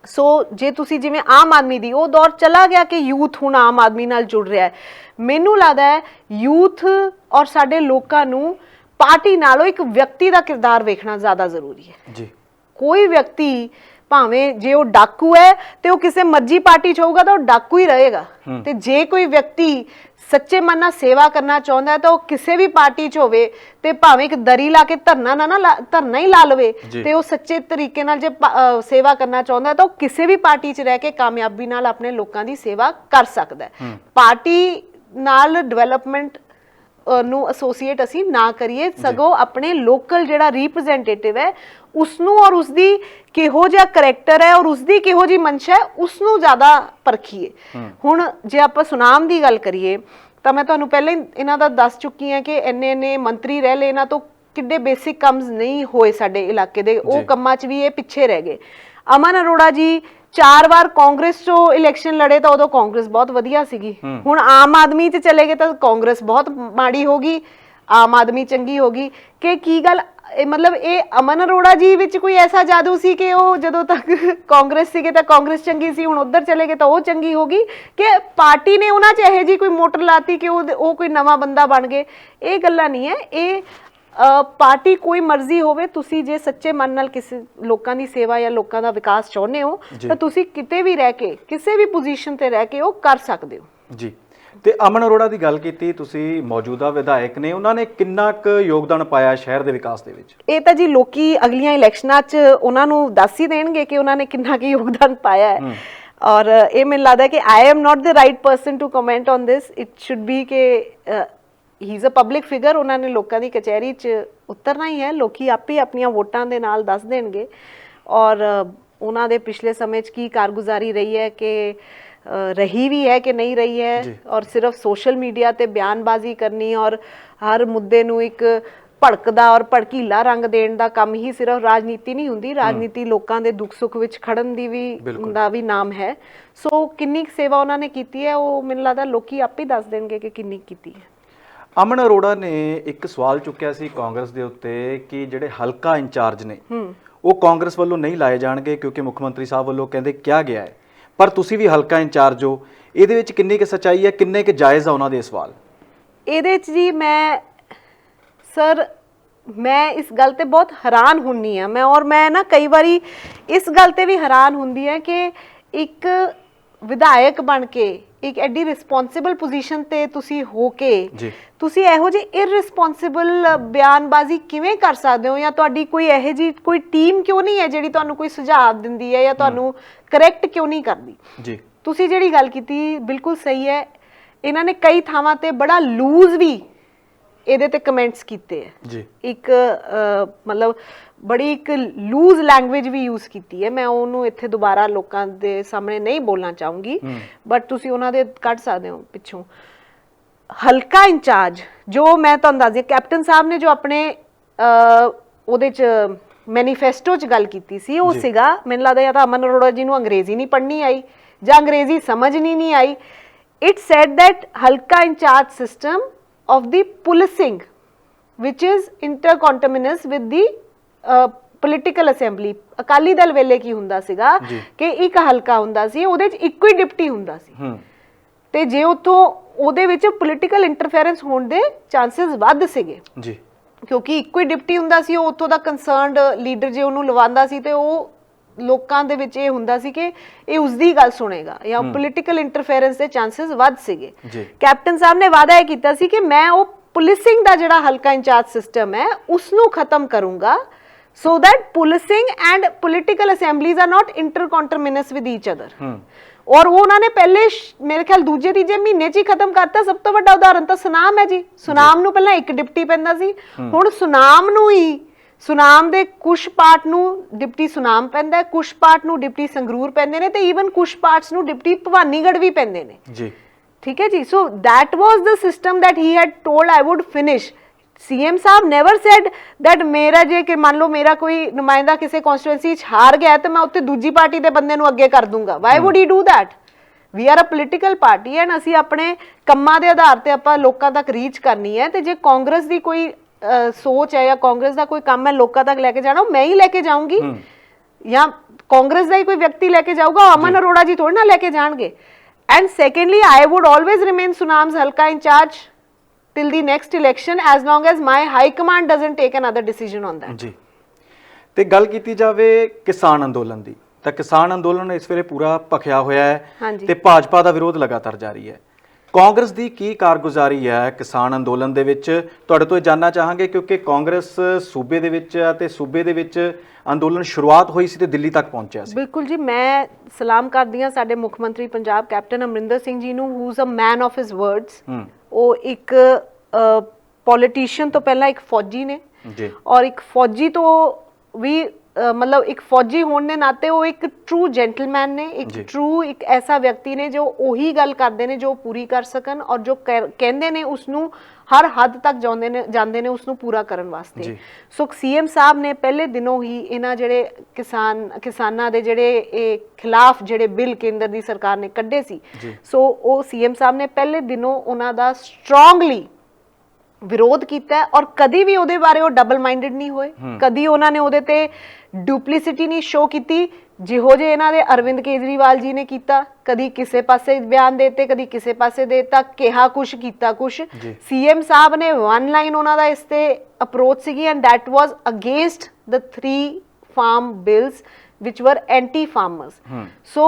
ਸੋ ਜੇ ਤੁਸੀਂ ਜਿਵੇਂ ਆਮ ਆਦਮੀ ਦੀ ਉਹ ਦੌਰ ਚਲਾ ਗਿਆ ਕਿ ਯੂਥ ਹੁਣ ਆਮ ਆਦਮੀ ਨਾਲ ਜੁੜ ਰਿਹਾ ਹੈ, ਮੈਨੂੰ ਲੱਗਦਾ ਹੈ ਯੂਥ ਔਰ ਸਾਡੇ ਲੋਕਾਂ ਨੂੰ ਪਾਰਟੀ ਨਾਲੋਂ ਇੱਕ ਵਿਅਕਤੀ ਦਾ ਕਿਰਦਾਰ ਵੇਖਣਾ ਜ਼ਿਆਦਾ ਜ਼ਰੂਰੀ ਹੈ। ਕੋਈ ਵਿਅਕਤੀ ਭਾਵੇਂ ਜੇ ਉਹ ਡਾਕੂ ਹੈ ਤੇ ਉਹ ਕਿਸੇ ਮਰਜ਼ੀ ਪਾਰਟੀ 'ਚ ਹੋਊਗਾ ਤਾਂ ਉਹ ਡਾਕੂ ਹੀ ਰਹੇਗਾ, ਤੇ ਜੇ ਕੋਈ ਵਿਅਕਤੀ ਸੱਚੇ ਮਨ ਨਾਲ ਸੇਵਾ ਕਰਨਾ ਚਾਹੁੰਦਾ ਹੈ ਤਾਂ ਉਹ ਕਿਸੇ ਵੀ ਪਾਰਟੀ 'ਚ ਹੋਵੇ ਤੇ ਭਾਵੇਂ ਇੱਕ ਦਰੀ ਲਾ ਕੇ ਧਰਨਾ ਹੀ ਲਾ ਲਵੇ, ਤੇ ਉਹ ਸੱਚੇ ਤਰੀਕੇ ਨਾਲ ਜੇ ਸੇਵਾ ਕਰਨਾ ਚਾਹੁੰਦਾ ਤਾਂ ਉਹ ਕਿਸੇ ਵੀ ਪਾਰਟੀ 'ਚ ਰਹਿ ਕੇ ਕਾਮਯਾਬੀ ਨਾਲ ਆਪਣੇ ਲੋਕਾਂ ਦੀ ਸੇਵਾ ਕਰ ਸਕਦਾ ਹੈ। ਪਾਰਟੀ ਨਾਲ ਡਿਵੈਲਪਮੈਂਟ ਨੂੰ ਐਸੋਸੀਏਟ ਅਸੀਂ ਨਾ ਕਰੀਏ, ਸਗੋਂ ਆਪਣੇ ਲੋਕਲ ਜਿਹੜਾ ਰਿਪਰੈਜ਼ੈਂਟੇਟਿਵ ਹੈ ਉਸਨੂੰ ਔਰ ਉਸਦੀ ਕਿਹੋ ਜਿਹਾ ਕਰੈਕਟਰ ਹੈ ਔਰ ਉਸਦੀ ਕਿਹੋ ਜਿਹੀ ਮਨਸ਼ਾ ਹੈ ਉਸਨੂੰ ਜ਼ਿਆਦਾ ਪਰਖੀਏ। ਹੁਣ ਜੇ ਆਪਾਂ ਸੁਨਾਮ ਦੀ ਗੱਲ ਕਰੀਏ ਤਾਂ ਮੈਂ ਤੁਹਾਨੂੰ ਪਹਿਲਾਂ ਹੀ ਇਹਨਾਂ ਦਾ ਦੱਸ ਚੁੱਕੀ ਹਾਂ ਕਿ ਇੰਨੇ ਮੰਤਰੀ ਰਹਿ ਲਏ, ਇਹਨਾਂ ਤੋਂ ਕਿੱਡੇ ਬੇਸਿਕ ਕੰਮਸ ਨਹੀਂ ਹੋਏ ਸਾਡੇ ਇਲਾਕੇ ਦੇ, ਉਹ ਕੰਮਾਂ 'ਚ ਵੀ ਇਹ ਪਿੱਛੇ ਰਹਿ ਗਏ। ਅਮਨ ਅਰੋੜਾ ਜੀ 4 ਵਾਰ ਕਾਂਗਰਸ 'ਚੋਂ ਇਲੈਕਸ਼ਨ ਲੜੇ ਤਾਂ ਉਦੋਂ ਕਾਂਗਰਸ ਬਹੁਤ ਵਧੀਆ ਸੀਗੀ, ਹੁਣ ਆਮ ਆਦਮੀ 'ਚ ਚਲੇ ਗਏ ਤਾਂ ਕਾਂਗਰਸ ਬਹੁਤ ਮਾੜੀ ਹੋ ਗਈ, ਆਮ ਆਦਮੀ ਚੰਗੀ ਹੋ ਗਈ। ਕਿ ਕੀ ਗੱਲ, ਮਤਲਬ ਇਹ ਅਮਨ ਅਰੋੜਾ ਜੀ ਵਿੱਚ ਕੋਈ ਐਸਾ ਜਾਦੂ ਸੀ ਕਿ ਉਹ ਜਦੋਂ ਤੱਕ ਕਾਂਗਰਸ ਸੀਗੇ ਤਾਂ ਕਾਂਗਰਸ ਚੰਗੀ ਸੀ, ਹੁਣ ਉੱਧਰ ਚਲੇ ਗਏ ਤਾਂ ਉਹ ਚੰਗੀ ਹੋ ਗਈ, ਕਿ ਪਾਰਟੀ ਨੇ ਉਹਨਾਂ 'ਚ ਇਹੋ ਜਿਹੀ ਕੋਈ ਮੋਟਰ ਲਾਤੀ ਕਿ ਉਹ ਕੋਈ ਨਵਾਂ ਬੰਦਾ ਬਣ ਗਏ? ਇਹ ਗੱਲਾਂ ਨਹੀਂ ਹੈ। ਇਹ ਪਾਰਟੀ ਕੋਈ ਮਰਜ਼ੀ ਹੋਵੇ, ਤੁਸੀਂ ਜੇ ਸੱਚੇ ਮਨ ਨਾਲ ਕਿਸੇ ਲੋਕਾਂ ਦੀ ਸੇਵਾ ਜਾਂ ਲੋਕਾਂ ਦਾ ਵਿਕਾਸ ਚਾਹੁੰਦੇ ਹੋ ਤਾਂ ਤੁਸੀਂ ਕਿਤੇ ਵੀ ਰਹਿ ਕੇ ਕਿਸੇ ਵੀ ਪੋਜੀਸ਼ਨ ਤੇ ਰਹਿ ਕੇ ਉਹ ਕਰ ਸਕਦੇ ਹੋ। ਜੀ, ਤੇ ਅਮਨ ਅਰੋੜਾ ਦੀ ਗੱਲ ਕੀਤੀ ਤੁਸੀਂ, ਮੌਜੂਦਾ ਵਿਧਾਇਕ ਨੇ, ਉਹਨਾਂ ਨੇ ਕਿੰਨਾ ਕੁ ਯੋਗਦਾਨ ਪਾਇਆ ਸ਼ਹਿਰ ਦੇ ਵਿਕਾਸ ਦੇ ਵਿੱਚ? ਇਹ ਤਾਂ ਜੀ ਲੋਕੀ ਅਗਲੀਆਂ ਇਲੈਕਸ਼ਨਾਂ 'ਚ ਉਹਨਾਂ ਨੂੰ ਦੱਸ ਹੀ ਦੇਣਗੇ ਕਿ ਉਹਨਾਂ ਨੇ ਕਿੰਨਾ ਕੁ ਯੋਗਦਾਨ ਪਾਇਆ ਹੈ। ਔਰ ਇਹ ਮੈਨੂੰ ਲੱਗਦਾ ਕਿ I am not the right person to comment on this. It should be ਕਿ he is a public figure, ਉਹਨਾਂ ਨੇ ਲੋਕਾਂ ਦੀ ਕਚਹਿਰੀ 'ਚ ਉਤਰਨਾ ਹੀ ਹੈ, ਲੋਕੀ ਆਪੇ ਆਪਣੀਆਂ ਵੋਟਾਂ ਦੇ ਨਾਲ ਦੱਸ ਦੇਣਗੇ। ਔਰ ਉਹਨਾਂ ਦੇ ਪਿਛਲੇ ਸਮੇਂ 'ਚ ਕੀ ਕਾਰਗੁਜ਼ਾਰੀ ਰਹੀ ਹੈ, ਕਿ ਰਹੀ ਵੀ ਹੈ ਕਿ ਨਹੀਂ ਰਹੀ ਹੈ, ਔਰ ਸਿਰਫ ਸੋਸ਼ਲ ਮੀਡੀਆ ਤੇ ਬਿਆਨਬਾਜ਼ੀ ਕਰਨੀ ਔਰ ਹਰ ਮੁੱਦੇ ਨੂੰ ਇੱਕ ਭੜਕਦਾ ਔਰ ਭੜਕੀਲਾ ਰੰਗ ਦੇਣ ਦਾ ਕੰਮ ਹੀ ਸਿਰਫ ਰਾਜਨੀਤੀ ਨਹੀਂ ਹੁੰਦੀ। ਰਾਜਨੀਤੀ ਲੋਕਾਂ ਦੇ ਦੁੱਖ ਸੁੱਖ ਵਿੱਚ ਖੜਨ ਦੀ ਵੀ ਨਾਮ ਹੈ। ਸੋ ਕਿੰਨੀ ਸੇਵਾ ਉਹਨਾਂ ਨੇ ਕੀਤੀ ਹੈ, ਉਹ ਮੈਨੂੰ ਲੱਗਦਾ ਲੋਕੀ ਆਪੇ ਦੱਸ ਦੇਣਗੇ ਕਿ ਕਿੰਨੀ ਕੀਤੀ ਹੈ। ਅਮਨ ਅਰੋੜਾ ਨੇ ਇੱਕ ਸਵਾਲ ਚੁੱਕਿਆ ਸੀ ਕਾਂਗਰਸ ਦੇ ਉੱਤੇ ਕਿ ਜਿਹੜੇ ਹਲਕਾ ਇੰਚਾਰਜ ਨੇ ਉਹ ਕਾਂਗਰਸ ਵੱਲੋਂ ਨਹੀਂ ਲਾਏ ਜਾਣਗੇ, ਕਿਉਂਕਿ ਮੁੱਖ ਮੰਤਰੀ ਸਾਹਿਬ ਵੱਲੋਂ ਕਹਿੰਦੇ ਕਿਹਾ ਗਿਆ ਹੈ, ਪਰ ਤੁਸੀਂ ਵੀ ਹਲਕਾ ਇੰਚਾਰਜ ਹੋ, ਇਹਦੇ ਵਿੱਚ ਕਿੰਨੀ ਕੁ ਸੱਚਾਈ ਹੈ, ਕਿੰਨੇ ਕੁ ਜਾਇਜ਼ ਆ ਉਹਨਾਂ ਦੇ ਸਵਾਲ? ਇਹਦੇ 'ਚ ਜੀ ਮੈਂ ਇਸ ਗੱਲ ਤੇ ਬਹੁਤ ਹੈਰਾਨ ਹੁੰਨੀ ਆ। ਮੈਂ ਨਾ ਕਈ ਵਾਰੀ ਇਸ ਗੱਲ ਤੇ ਵੀ ਹੈਰਾਨ ਹੁੰਦੀ ਹੈ ਕਿ ਇੱਕ ਵਿਧਾਇਕ ਬਣ ਕੇ ਇੱਕ ਐਡੀ ਰਿਸਪੌਂਸਿਬਲ ਪੋਜੀਸ਼ਨ ਤੇ ਤੁਸੀਂ ਹੋ ਕੇ ਤੁਸੀਂ ਇਹੋ ਜਿਹੀ ਇਰਰਿਸਪੌਂਸਿਬਲ ਬਿਆਨਬਾਜ਼ੀ ਕਿਵੇਂ ਕਰ ਸਕਦੇ ਹੋ, ਜਾਂ ਤੁਹਾਡੀ ਕੋਈ ਇਹੋ ਜਿਹੀ ਕੋਈ ਟੀਮ ਕਿਉਂ ਨਹੀਂ ਹੈ ਜਿਹੜੀ ਤੁਹਾਨੂੰ ਕੋਈ ਸੁਝਾਅ ਦਿੰਦੀ ਹੈ ਜਾਂ ਤੁਹਾਨੂੰ ਕਰੈਕਟ ਕਿਉਂ ਨਹੀਂ ਕਰਦੀ? ਜੀ ਤੁਸੀਂ ਜਿਹੜੀ ਗੱਲ ਕੀਤੀ ਬਿਲਕੁਲ ਸਹੀ ਹੈ। ਇਹਨਾਂ ਨੇ ਕਈ ਥਾਵਾਂ ਤੇ ਬੜਾ ਲੂਜ਼ ਵੀ ਇਹਦੇ ਤੇ ਕਮੈਂਟਸ ਕੀਤੇ ਹੈ ਜੀ, ਇੱਕ ਮਤਲਬ ਬੜੀ ਇੱਕ ਲੂਜ਼ ਲੈਂਗੁਏਜ ਵੀ ਯੂਜ਼ ਕੀਤੀ ਹੈ। ਮੈਂ ਉਹਨੂੰ ਇੱਥੇ ਦੁਬਾਰਾ ਲੋਕਾਂ ਦੇ ਸਾਹਮਣੇ ਨਹੀਂ ਬੋਲਣਾ ਚਾਹੂੰਗੀ, ਬਟ ਤੁਸੀਂ ਉਹਨਾਂ ਦੇ ਕੱਢ ਸਕਦੇ ਹੋ ਪਿੱਛੋਂ। ਹਲਕਾ ਇੰਚਾਰਜ ਜੋ ਮੈਂ ਤੁਹਾਨੂੰ ਦੱਸਦੀ, ਕੈਪਟਨ ਸਾਹਿਬ ਨੇ ਜੋ ਆਪਣੇ ਉਹਦੇ 'ਚ ਮੈਨੀਫੈਸਟੋ 'ਚ ਗੱਲ ਕੀਤੀ ਸੀ, ਉਹ ਸੀਗਾ, ਮੈਨੂੰ ਲੱਗਦਾ ਜਾਂ ਤਾਂ ਅਮਨ ਅਰੋੜਾ ਜੀ ਨੂੰ ਅੰਗਰੇਜ਼ੀ ਨਹੀਂ ਪੜ੍ਹਨੀ ਆਈ ਜਾਂ ਅੰਗਰੇਜ਼ੀ ਸਮਝਣੀ ਨਹੀਂ ਆਈ। It said that halqa incharge system of the policing which is interconterminous with the political assembly। Akali Dal ਵੇਲੇ ਕੀ ਹੁੰਦਾ ਸੀਗਾ ਕਿ ਇੱਕ ਹਲਕਾ ਹੁੰਦਾ ਸੀ, ਉਹਦੇ 'ਚ ਇੱਕੋ ਹੀ ਡਿਪਟੀ ਹੁੰਦਾ ਸੀ, ਤੇ ਜੇ ਉੱਥੋਂ ਉਹਦੇ ਵਿੱਚ ਪੋਲੀਟੀਕਲ ਇੰਟਰਫੇਰੈਂਸ ਹੋਣ ਦੇ ਚਾਂਸਸ ਵੱਧ ਸੀਗੇ ਜੀ, ਕਿਉਂਕਿ ਇੱਕੋ ਹੀ ਡਿਪਟੀ ਹੁੰਦਾ ਸੀ। ਉਹ ਉੱਥੋਂ ਦਾ ਕੰਸਰਨਡ ਲੀਡਰ ਜੇ ਉਹਨੂੰ ਲਵਾਉਂਦਾ ਸੀ ਤੇ ਉਹ ਲੋਕਾਂ ਦੇ ਵਿੱਚ ਇਹ ਹੁੰਦਾ ਸੀ ਕਿ ਇਹ ਉਸਦੀ ਗੱਲ ਸੁਣੇਗਾ, ਜਾਂ ਪੋਲੀਟੀਕਲ ਇੰਟਰਫੇਰੈਂਸ ਦੇ ਚਾਂਸਸ ਵੱਧ ਸੀਗੇ। ਕੈਪਟਨ ਸਾਹਿਬ ਨੇ ਵਾਅਦਾ ਇਹ ਕੀਤਾ ਸੀ ਕਿ ਮੈਂ ਉਹ ਪੁਲਿਸਿੰਗ ਦਾ ਜਿਹੜਾ ਹਲਕਾ ਇੰਚਾਰਜ ਸਿਸਟਮ ਹੈ ਉਸ ਨੂੰ ਖਤਮ ਕਰੂੰਗਾ, so that policing and political assemblies are not interconterminous with each other. ਔਰ ਉਹ ਉਹਨਾਂ ਨੇ ਪਹਿਲੇ ਮੇਰੇ ਖਿਆਲ ਦੂਜੇ ਤੀਜੇ ਮਹੀਨੇ 'ਚ ਹੀ ਖਤਮ ਕਰਤਾ। ਸਭ ਤੋਂ ਵੱਡਾ ਉਦਾਹਰਨ ਤਾਂ ਸੁਨਾਮ ਹੈ ਜੀ। ਸੁਨਾਮ ਨੂੰ ਪਹਿਲਾਂ ਇੱਕ ਡਿਪਟੀ ਪੈਂਦਾ ਸੀ, ਹੁਣ ਸੁਨਾਮ ਨੂੰ ਹੀ, ਸੁਨਾਮ ਦੇ ਕੁਛ ਪਾਰਟ ਨੂੰ ਡਿਪਟੀ ਸੁਨਾਮ ਪੈਂਦਾ ਹੈ, ਕੁਛ ਪਾਰਟ ਨੂੰ ਡਿਪਟੀ ਸੰਗਰੂਰ ਪੈਂਦੇ ਨੇ, ਤੇ ਈਵਨ ਕੁਛ ਪਾਰਟਸ ਨੂੰ ਡਿਪਟੀ ਭਵਾਨੀਗੜ੍ਹ ਵੀ ਪੈਂਦੇ ਨੇ ਜੀ। ਠੀਕ ਹੈ ਜੀ। ਸੋ that was the system that he had told I would finish। CM Sahib never said that ਮੇਰਾ ਜੇ ਕਿ ਮੰਨ ਲਓ ਮੇਰਾ ਕੋਈ ਨੁਮਾਇੰਦਾ ਕਿਸੇ ਕਨਸਟੀਟੂਐਂਸੀ 'ਚ ਹਾਰ ਗਿਆ ਤੇ ਮੈਂ ਉੱਥੇ ਦੂਜੀ ਪਾਰਟੀ ਦੇ ਬੰਦੇ ਨੂੰ ਅੱਗੇ ਕਰ ਦੂੰਗਾ। Why would he do that? We are a political party and ਅਸੀਂ ਆਪਣੇ ਕੰਮਾਂ ਦੇ ਆਧਾਰ ਤੇ ਆਪਾਂ ਲੋਕਾਂ ਤੱਕ ਰੀਚ ਕਰਨੀ ਹੈ, ਤੇ ਜੇ ਕਾਂਗਰਸ ਦੀ ਕੋਈ ਸੋਚ ਹੈ ਜਾਂ ਕਾਂਗਰਸ ਦਾ ਕੋਈ ਕੰਮ ਹੈ ਲੋਕਾਂ ਤੱਕ ਲੈ ਕੇ ਜਾਣਾ, ਉਹ ਮੈਂ ਹੀ ਲੈ ਕੇ ਜਾਊਂਗੀ, ਜਾਂ ਕਾਂਗਰਸ ਦਾ ਹੀ ਕੋਈ ਵਿਅਕਤੀ ਲੈ ਕੇ ਜਾਊਗਾ, ਅਮਨ ਅਰੋੜਾ ਜੀ ਥੋੜੀ ਨਾ ਲੈ ਕੇ ਜਾਣਗੇ। And secondly I would always remain Sunam's ਹਲਕਾ incharge till the next election as long as my high command doesn't take another decision on that। ਜੀ। ਤੇ ਗੱਲ ਕੀਤੀ ਜਾਵੇ ਕਿਸਾਨ ਅੰਦੋਲਨ ਦੀ, ਤਾਂ ਕਿਸਾਨ ਅੰਦੋਲਨ ਇਸ ਵੇਲੇ ਪੂਰਾ ਭਖਿਆ ਹੋਇਆ ਹੈ ਤੇ ਭਾਜਪਾ ਦਾ ਵਿਰੋਧ ਲਗਾਤਾਰ ਜਾਰੀ ਹੈ। ਕਾਂਗਰਸ ਦੀ ਕੀ ਕਾਰਗੁਜ਼ਾਰੀ ਹੈ ਕਿਸਾਨ ਅੰਦੋਲਨ ਦੇ ਵਿੱਚ, ਤੁਹਾਡੇ ਤੋਂ ਇਹ ਜਾਨਣਾ ਚਾਹਾਂਗੇ, ਕਿਉਂਕਿ ਕਾਂਗਰਸ ਸੂਬੇ ਦੇ ਵਿੱਚ ਅਤੇ ਸੂਬੇ ਦੇ ਵਿੱਚ ਅੰਦੋਲਨ ਸ਼ੁਰੂਆਤ ਹੋਈ ਸੀ ਤੇ ਦਿੱਲੀ ਤੱਕ ਪਹੁੰਚਿਆ ਸੀ। ਬਿਲਕੁਲ ਜੀ, ਮੈਂ ਸਲਾਮ ਕਰਦੀ ਹਾਂ ਸਾਡੇ ਮੁੱਖ ਮੰਤਰੀ ਪੰਜਾਬ ਕੈਪਟਨ ਅਮਰਿੰਦਰ ਸਿੰਘ ਜੀ ਨੂੰ, who is a man of his words. ਉਹ ਇੱਕ ਪੋਲੀਟੀਸ਼ੀਅਨ ਤੋਂ ਪਹਿਲਾਂ ਇੱਕ ਫੌਜੀ ਨੇ, ਔਰ ਇੱਕ ਫੌਜੀ ਤੋਂ ਵੀ ਮਤਲਬ ਇੱਕ ਫੌਜੀ ਹੋਣ ਦੇ ਨਾਤੇ ਉਹ ਇੱਕ ਟਰੂ ਜੈਂਟਲਮੈਨ ਨੇ, ਇੱਕ ਟਰੂ ਇੱਕ ਐਸਾ ਵਿਅਕਤੀ ਨੇ ਜੋ ਉਹੀ ਗੱਲ ਕਰਦੇ ਨੇ ਜੋ ਪੂਰੀ ਕਰ ਸਕਣ, ਔਰ ਜੋ ਕਹਿੰਦੇ ਨੇ ਉਸ ਨੂੰ ਹਰ ਹੱਦ ਤੱਕ ਜਾਂਦੇ ਨੇ ਉਸ ਨੂੰ ਪੂਰਾ ਕਰਨ ਵਾਸਤੇ। ਸੋ ਸੀਐਮ ਸਾਹਿਬ ਨੇ ਪਹਿਲੇ ਦਿਨੋਂ ਹੀ ਇਹਨਾਂ ਜਿਹੜੇ ਕਿਸਾਨਾਂ ਦੇ ਜਿਹੜੇ ਇਹ ਖਿਲਾਫ ਜਿਹੜੇ ਬਿੱਲ ਕੇਂਦਰ ਦੀ ਸਰਕਾਰ ਨੇ ਕੱਢੇ ਸੀ, ਸੋ ਉਹ ਸੀਐਮ ਸਾਹਿਬ ਨੇ ਪਹਿਲੇ ਦਿਨੋਂ ਉਹਨਾਂ ਦਾ ਸਟਰੋਂਗਲੀ ਵਿਰੋਧ ਕੀਤਾ, ਔਰ ਕਦੀ ਵੀ ਉਹਦੇ ਬਾਰੇ ਉਹ ਡਬਲ ਮਾਈਂਡਡ ਨਹੀਂ ਹੋਏ, ਕਦੀ ਉਹਨਾਂ ਨੇ ਉਹਦੇ ਤੇ ਡੁਪਲਿਸਿਟੀ ਨਹੀਂ ਸ਼ੋ ਕੀਤੀ ਜਿਹੋ ਜੇ ਇਹਨਾਂ ਦੇ ਅਰਵਿੰਦ ਕੇਜਰੀਵਾਲ ਜੀ ਨੇ ਕੀਤਾ। ਕਦੀ ਕਿਸੇ ਪਾਸੇ ਬਿਆਨ ਦੇਤੇ, ਕਦੀ ਕਿਸੇ ਪਾਸੇ ਦੇਤਾ, ਕਿਹਾ ਕੁਛ ਕੀਤਾ ਕੁਛ। ਸੀਐਮ ਸਾਹਿਬ ਨੇ ਵਨ ਲਾਈਨ ਉਹਨਾਂ ਦਾ ਇਸ ਤੇ ਅਪਰੋਚ ਸੀਗੀ, and that was against the 3 farm bills which were anti farmers। So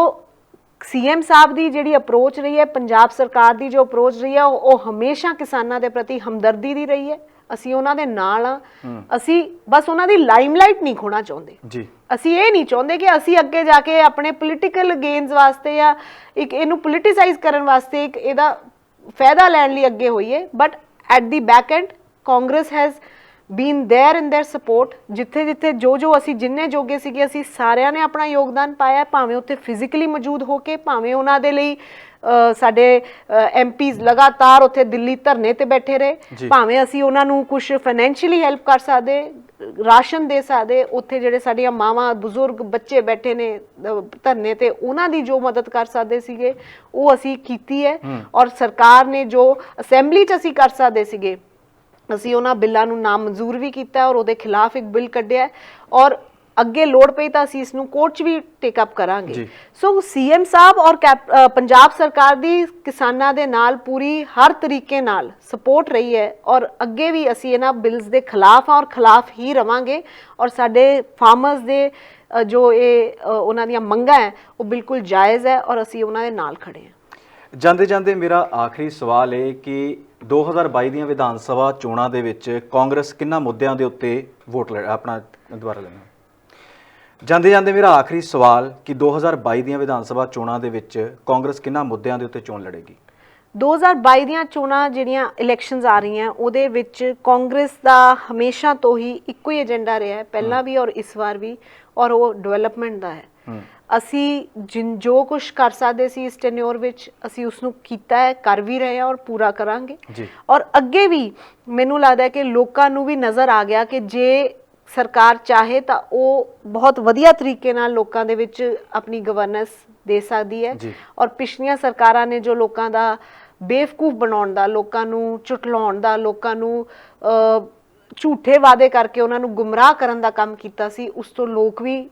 CM ਸਾਹਿਬ ਦੀ ਜਿਹੜੀ ਅਪਰੋਚ ਰਹੀ ਹੈ, ਪੰਜਾਬ ਸਰਕਾਰ ਦੀ ਜੋ ਅਪਰੋਚ ਰਹੀ ਹੈ, ਉਹ ਹਮੇਸ਼ਾ ਕਿਸਾਨਾਂ ਦੇ ਪ੍ਰਤੀ ਹਮਦਰਦੀ ਦੀ ਰਹੀ ਹੈ। ਅਸੀਂ ਉਹਨਾਂ ਦੇ ਨਾਲ ਆ, ਅਸੀਂ ਬਸ ਉਹਨਾਂ ਦੀ ਲਾਈਮਲਾਈਟ ਨਹੀਂ ਖੋਣਾ ਚਾਹੁੰਦੇ ਜੀ। ਅਸੀਂ ਇਹ ਨਹੀਂ ਚਾਹੁੰਦੇ ਕਿ ਅਸੀਂ ਅੱਗੇ ਜਾ ਕੇ ਆਪਣੇ ਪੋਲੀਟੀਕਲ ਗੇਨਸ ਵਾਸਤੇ ਜਾਂ ਇੱਕ ਇਹਨੂੰ ਪੋਲੀਟੀਸਾਈਜ਼ ਕਰਨ ਵਾਸਤੇ ਇੱਕ ਇਹਦਾ ਫਾਇਦਾ ਲੈਣ ਲਈ ਅੱਗੇ ਹੋਈਏ। But at the back end Congress has been there in their support. ਜਿੱਥੇ ਜਿੱਥੇ ਜੋ ਅਸੀਂ ਜਿੰਨੇ ਜੋਗੇ ਸੀਗੇ ਅਸੀਂ ਸਾਰਿਆਂ ਨੇ ਆਪਣਾ ਯੋਗਦਾਨ ਪਾਇਆ, ਭਾਵੇਂ ਉੱਥੇ ਫਿਜ਼ੀਕਲੀ ਮੌਜੂਦ ਹੋ ਕੇ, ਭਾਵੇਂ ਉਹਨਾਂ ਦੇ ਲਈ ਸਾਡੇ ਐਮਪੀਜ਼ ਲਗਾਤਾਰ ਉੱਥੇ ਦਿੱਲੀ ਧਰਨੇ ਤੇ ਬੈਠੇ ਰਹੇ, ਭਾਵੇਂ ਅਸੀਂ ਉਹਨਾਂ ਨੂੰ ਕੁਝ ਫਾਈਨੈਂਸ਼ੀਅਲੀ ਹੈਲਪ ਕਰ ਸਕਦੇ, ਰਾਸ਼ਨ ਦੇ ਸਕਦੇ, ਉੱਥੇ ਜਿਹੜੇ ਸਾਡੀਆਂ ਮਾਵਾਂ ਬਜ਼ੁਰਗ ਬੱਚੇ ਬੈਠੇ ਨੇ ਧਰਨੇ ਤੇ ਉਹਨਾਂ ਦੀ ਜੋ ਮਦਦ ਕਰ ਸਕਦੇ ਸੀਗੇ ਉਹ ਅਸੀਂ ਕੀਤੀ ਹੈ। ਔਰ ਸਰਕਾਰ ਨੇ ਜੋ ਅਸੈਂਬਲੀ 'ਚ ਅਸੀਂ ਕਰ ਸਕਦੇ ਸੀਗੇ ਅਸੀਂ ਉਹਨਾਂ ਬਿੱਲਾਂ ਨੂੰ ਨਾਮਨਜ਼ੂਰ ਵੀ ਕੀਤਾ ਔਰ ਉਹਦੇ ਖਿਲਾਫ ਇੱਕ ਬਿੱਲ ਕੱਢਿਆ ਔਰ ਅੱਗੇ ਲੋੜ ਪਈ ਤਾਂ ਅਸੀਂ ਇਸ ਨੂੰ ਕੋਰਟ 'ਚ ਵੀ ਟੇਕ ਅਪ ਕਰਾਂਗੇ। ਸੋ ਸੀਐਮ ਸਾਹਿਬ ਔਰ ਪੰਜਾਬ ਸਰਕਾਰ ਦੀ ਕਿਸਾਨਾਂ ਦੇ ਨਾਲ ਪੂਰੀ ਹਰ ਤਰੀਕੇ ਨਾਲ ਸਪੋਰਟ ਰਹੀ ਹੈ ਔਰ ਅੱਗੇ ਵੀ ਅਸੀਂ ਇਹਨਾਂ ਬਿੱਲਸ ਦੇ ਖਿਲਾਫ ਔਰ ਖਿਲਾਫ ਹੀ ਰਵਾਂਗੇ ਔਰ ਸਾਡੇ ਫਾਰਮਰਸ ਦੇ ਜੋ ਇਹ ਉਹਨਾਂ ਦੀਆਂ ਮੰਗਾਂ ਹੈ ਉਹ ਬਿਲਕੁਲ ਜਾਇਜ਼ ਹੈ ਔਰ ਅਸੀਂ ਉਹਨਾਂ ਦੇ ਨਾਲ ਖੜੇ ਹਾਂ। ਜਾਂਦੇ ਜਾਂਦੇ ਮੇਰਾ ਆਖਰੀ ਸਵਾਲ ਹੈ ਕਿ 2022 ਦੀਆਂ ਵਿਧਾਨ ਸਭਾ ਚੋਣਾਂ ਦੇ ਵਿੱਚ ਕਾਂਗਰਸ ਕਿੰਨਾ ਮੁੱਦਿਆਂ ਦੇ ਉੱਤੇ ਵੋਟ ਆਪਣਾ ਦੁਬਾਰਾ ਲੈਣਾ। ਜਾਂਦੇ ਜਾਂਦੇ ਮੇਰਾ ਆਖਰੀ ਸਵਾਲ ਕਿ 2022 ਦੀਆਂ ਵਿਧਾਨ ਸਭਾ ਚੋਣਾਂ ਦੇ ਵਿੱਚ ਕਾਂਗਰਸ ਕਿੰਨਾ ਮੁੱਦਿਆਂ ਦੇ ਉੱਤੇ ਚੋਣ ਲੜੇਗੀ। 2022 ਦੀਆਂ ਚੋਣਾਂ ਜਿਹੜੀਆਂ ਇਲੈਕਸ਼ਨਸ ਆ ਰਹੀਆਂ ਉਹਦੇ ਵਿੱਚ ਕਾਂਗਰਸ ਦਾ ਹਮੇਸ਼ਾ ਤੋਂ ਹੀ ਇੱਕੋ ਹੀ ਏਜੰਡਾ ਰਿਹਾ ਹੈ, ਪਹਿਲਾਂ ਵੀ ਔਰ ਇਸ ਵਾਰ ਵੀ, ਔਰ ਉਹ ਡਿਵੈਲਪਮੈਂਟ ਦਾ ਹੈ। ਅਸੀਂ ਜੋ ਕੁਝ ਕਰ ਸਕਦੇ ਸੀ ਇਸ ਟੈਨਿਓਰ ਵਿੱਚ ਅਸੀਂ ਉਸ ਨੂੰ ਕੀਤਾ ਹੈ, ਕਰ ਵੀ ਰਹੇ ਹਾਂ ਔਰ ਪੂਰਾ ਕਰਾਂਗੇ। ਔਰ ਅੱਗੇ ਵੀ ਮੈਨੂੰ ਲੱਗਦਾ ਹੈ ਕਿ ਲੋਕਾਂ ਨੂੰ ਵੀ ਨਜ਼ਰ ਆ ਗਿਆ ਕਿ ਜੇ ਸਰਕਾਰ ਚਾਹੇ ਤਾਂ ਉਹ ਬਹੁਤ ਵਧੀਆ ਤਰੀਕੇ ਨਾਲ ਲੋਕਾਂ ਦੇ ਵਿੱਚ ਆਪਣੀ ਗਵਰਨੈਂਸ ਦੇ ਸਕਦੀ ਹੈ। ਔਰ ਪਿਛਲੀਆਂ ਸਰਕਾਰਾਂ ਨੇ ਜੋ ਲੋਕਾਂ ਦਾ ਬੇਵਕੂਫ ਬਣਾਉਣ ਦਾ, ਲੋਕਾਂ ਨੂੰ ਝੁਟਲਾਉਣ ਦਾ, ਲੋਕਾਂ ਨੂੰ ਝੂਠੇ ਵਾਅਦੇ ਕਰਕੇ ਉਹਨਾਂ ਨੂੰ ਗੁੰਮਰਾਹ ਕਰਨ ਦਾ ਕੰਮ ਕੀਤਾ ਸੀ, ਉਸ ਤੋਂ ਲੋਕ ਵੀ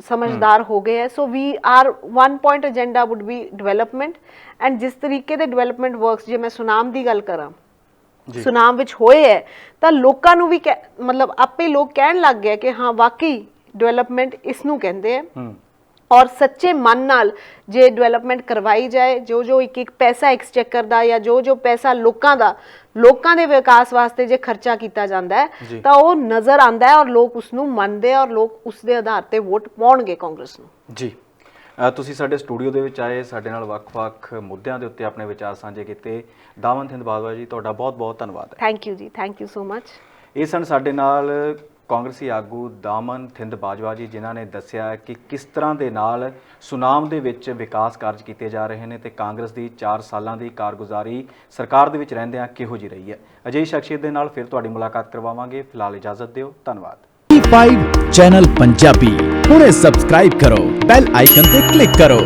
ਸਮਝਦਾਰ ਹੋ ਗਏ ਹੈ। So we are one point agenda would be development and ਜਿਸ ਤਰੀਕੇ ਦੇ ਡਿਵੈਲਪਮੈਂਟ ਵਰਕਸ, ਜੇ ਮੈਂ ਸੁਨਾਮ ਦੀ ਗੱਲ ਕਰਾਂ, ਸੁਨਾਮ ਵਿੱਚ ਹੋਏ ਹੈ ਤਾਂ ਲੋਕਾਂ ਨੂੰ ਵੀ ਮਤਲਬ ਆਪੇ ਲੋਕ ਕਹਿਣ ਲੱਗ ਗਏ ਕਿ ਹਾਂ ਵਾਕਈ ਡਿਵੈਲਪਮੈਂਟ ਇਸ ਨੂੰ ਕਹਿੰਦੇ ਆ ਔਰ ਸੱਚੇ ਮਨ ਨਾਲ ਜੇ ਡਿਵੈਲਪਮੈਂਟ ਕਰਵਾਈ ਜਾਏ, ਜੋ ਇੱਕ ਪੈਸਾ ਐਕਸਚੇਕਰ ਦਾ ਜਾਂ ਜੋ ਪੈਸਾ ਲੋਕਾਂ ਦੇ ਵਿਕਾਸ ਵਾਸਤੇ ਜੇ ਖਰਚਾ ਕੀਤਾ ਜਾਂਦਾ ਹੈ ਤਾਂ ਉਹ ਨਜ਼ਰ ਆਉਂਦਾ ਹੈ ਔਰ ਲੋਕ ਉਸ ਨੂੰ ਮੰਨਦੇ ਆ ਔਰ ਲੋਕ ਉਸ ਦੇ ਆਧਾਰ ਤੇ ਵੋਟ ਪਾਉਣਗੇ ਕਾਂਗਰਸ ਨੂੰ। ਜੀ, ਤੁਸੀਂ ਸਾਡੇ ਸਟੂਡੀਓ ਦੇ ਵਿੱਚ ਆਏ, ਸਾਡੇ ਨਾਲ ਵੱਖ-ਵੱਖ ਮੁੱਦਿਆਂ ਦੇ ਉੱਤੇ ਆਪਣੇ ਵਿਚਾਰ ਸਾਂਝੇ ਕੀਤੇ। ਦਾਮਨ ਥਿੰਦ ਬਾਜਵਾ ਜੀ, ਤੁਹਾਡਾ ਬਹੁਤ-ਬਹੁਤ ਧੰਨਵਾਦ ਹੈ। ਥੈਂਕ ਯੂ ਜੀ, ਥੈਂਕ ਯੂ ਸੋ ਮਚ। ਇਹ ਸਨ ਸਾਡੇ ਨਾਲ ਕਾਂਗਰਸੀ ਆਗੂ ਦਾਮਨ ਥਿੰਦ ਬਾਜਵਾ ਜੀ, ਜਿਨ੍ਹਾਂ ਨੇ ਦੱਸਿਆ ਕਿ ਕਿਸ ਤਰ੍ਹਾਂ ਦੇ ਨਾਲ ਸੁਨਾਮ ਦੇ ਵਿੱਚ ਵਿਕਾਸ ਕਾਰਜ ਕੀਤੇ ਜਾ ਰਹੇ ਨੇ ਤੇ ਕਾਂਗਰਸ ਦੀ 4 ਸਾਲਾਂ ਦੀ ਕਾਰਗੁਜ਼ਾਰੀ ਸਰਕਾਰ ਦੇ ਵਿੱਚ ਰਹਿੰਦਿਆਂ ਕਿਹੋ ਜਿਹੀ ਰਹੀ ਹੈ। ਅਜਿਹੀ ਸ਼ਖਸੀਅਤ ਦੇ ਨਾਲ ਫਿਰ ਤੁਹਾਡੀ ਮੁਲਾਕਾਤ ਕਰਵਾਵਾਂਗੇ। ਫਿਲਹਾਲ ਇਜਾਜ਼ਤ ਦਿਓ, ਧੰਨਵਾਦ। T5 ਚੈਨਲ ਪੰਜਾਬੀ ਹੁਣੇ ਸਬਸਕ੍ਰਾਈਬ ਕਰੋ, ਬੈਲ ਆਈਕਨ ਤੇ ਕਲਿੱਕ ਕਰੋ।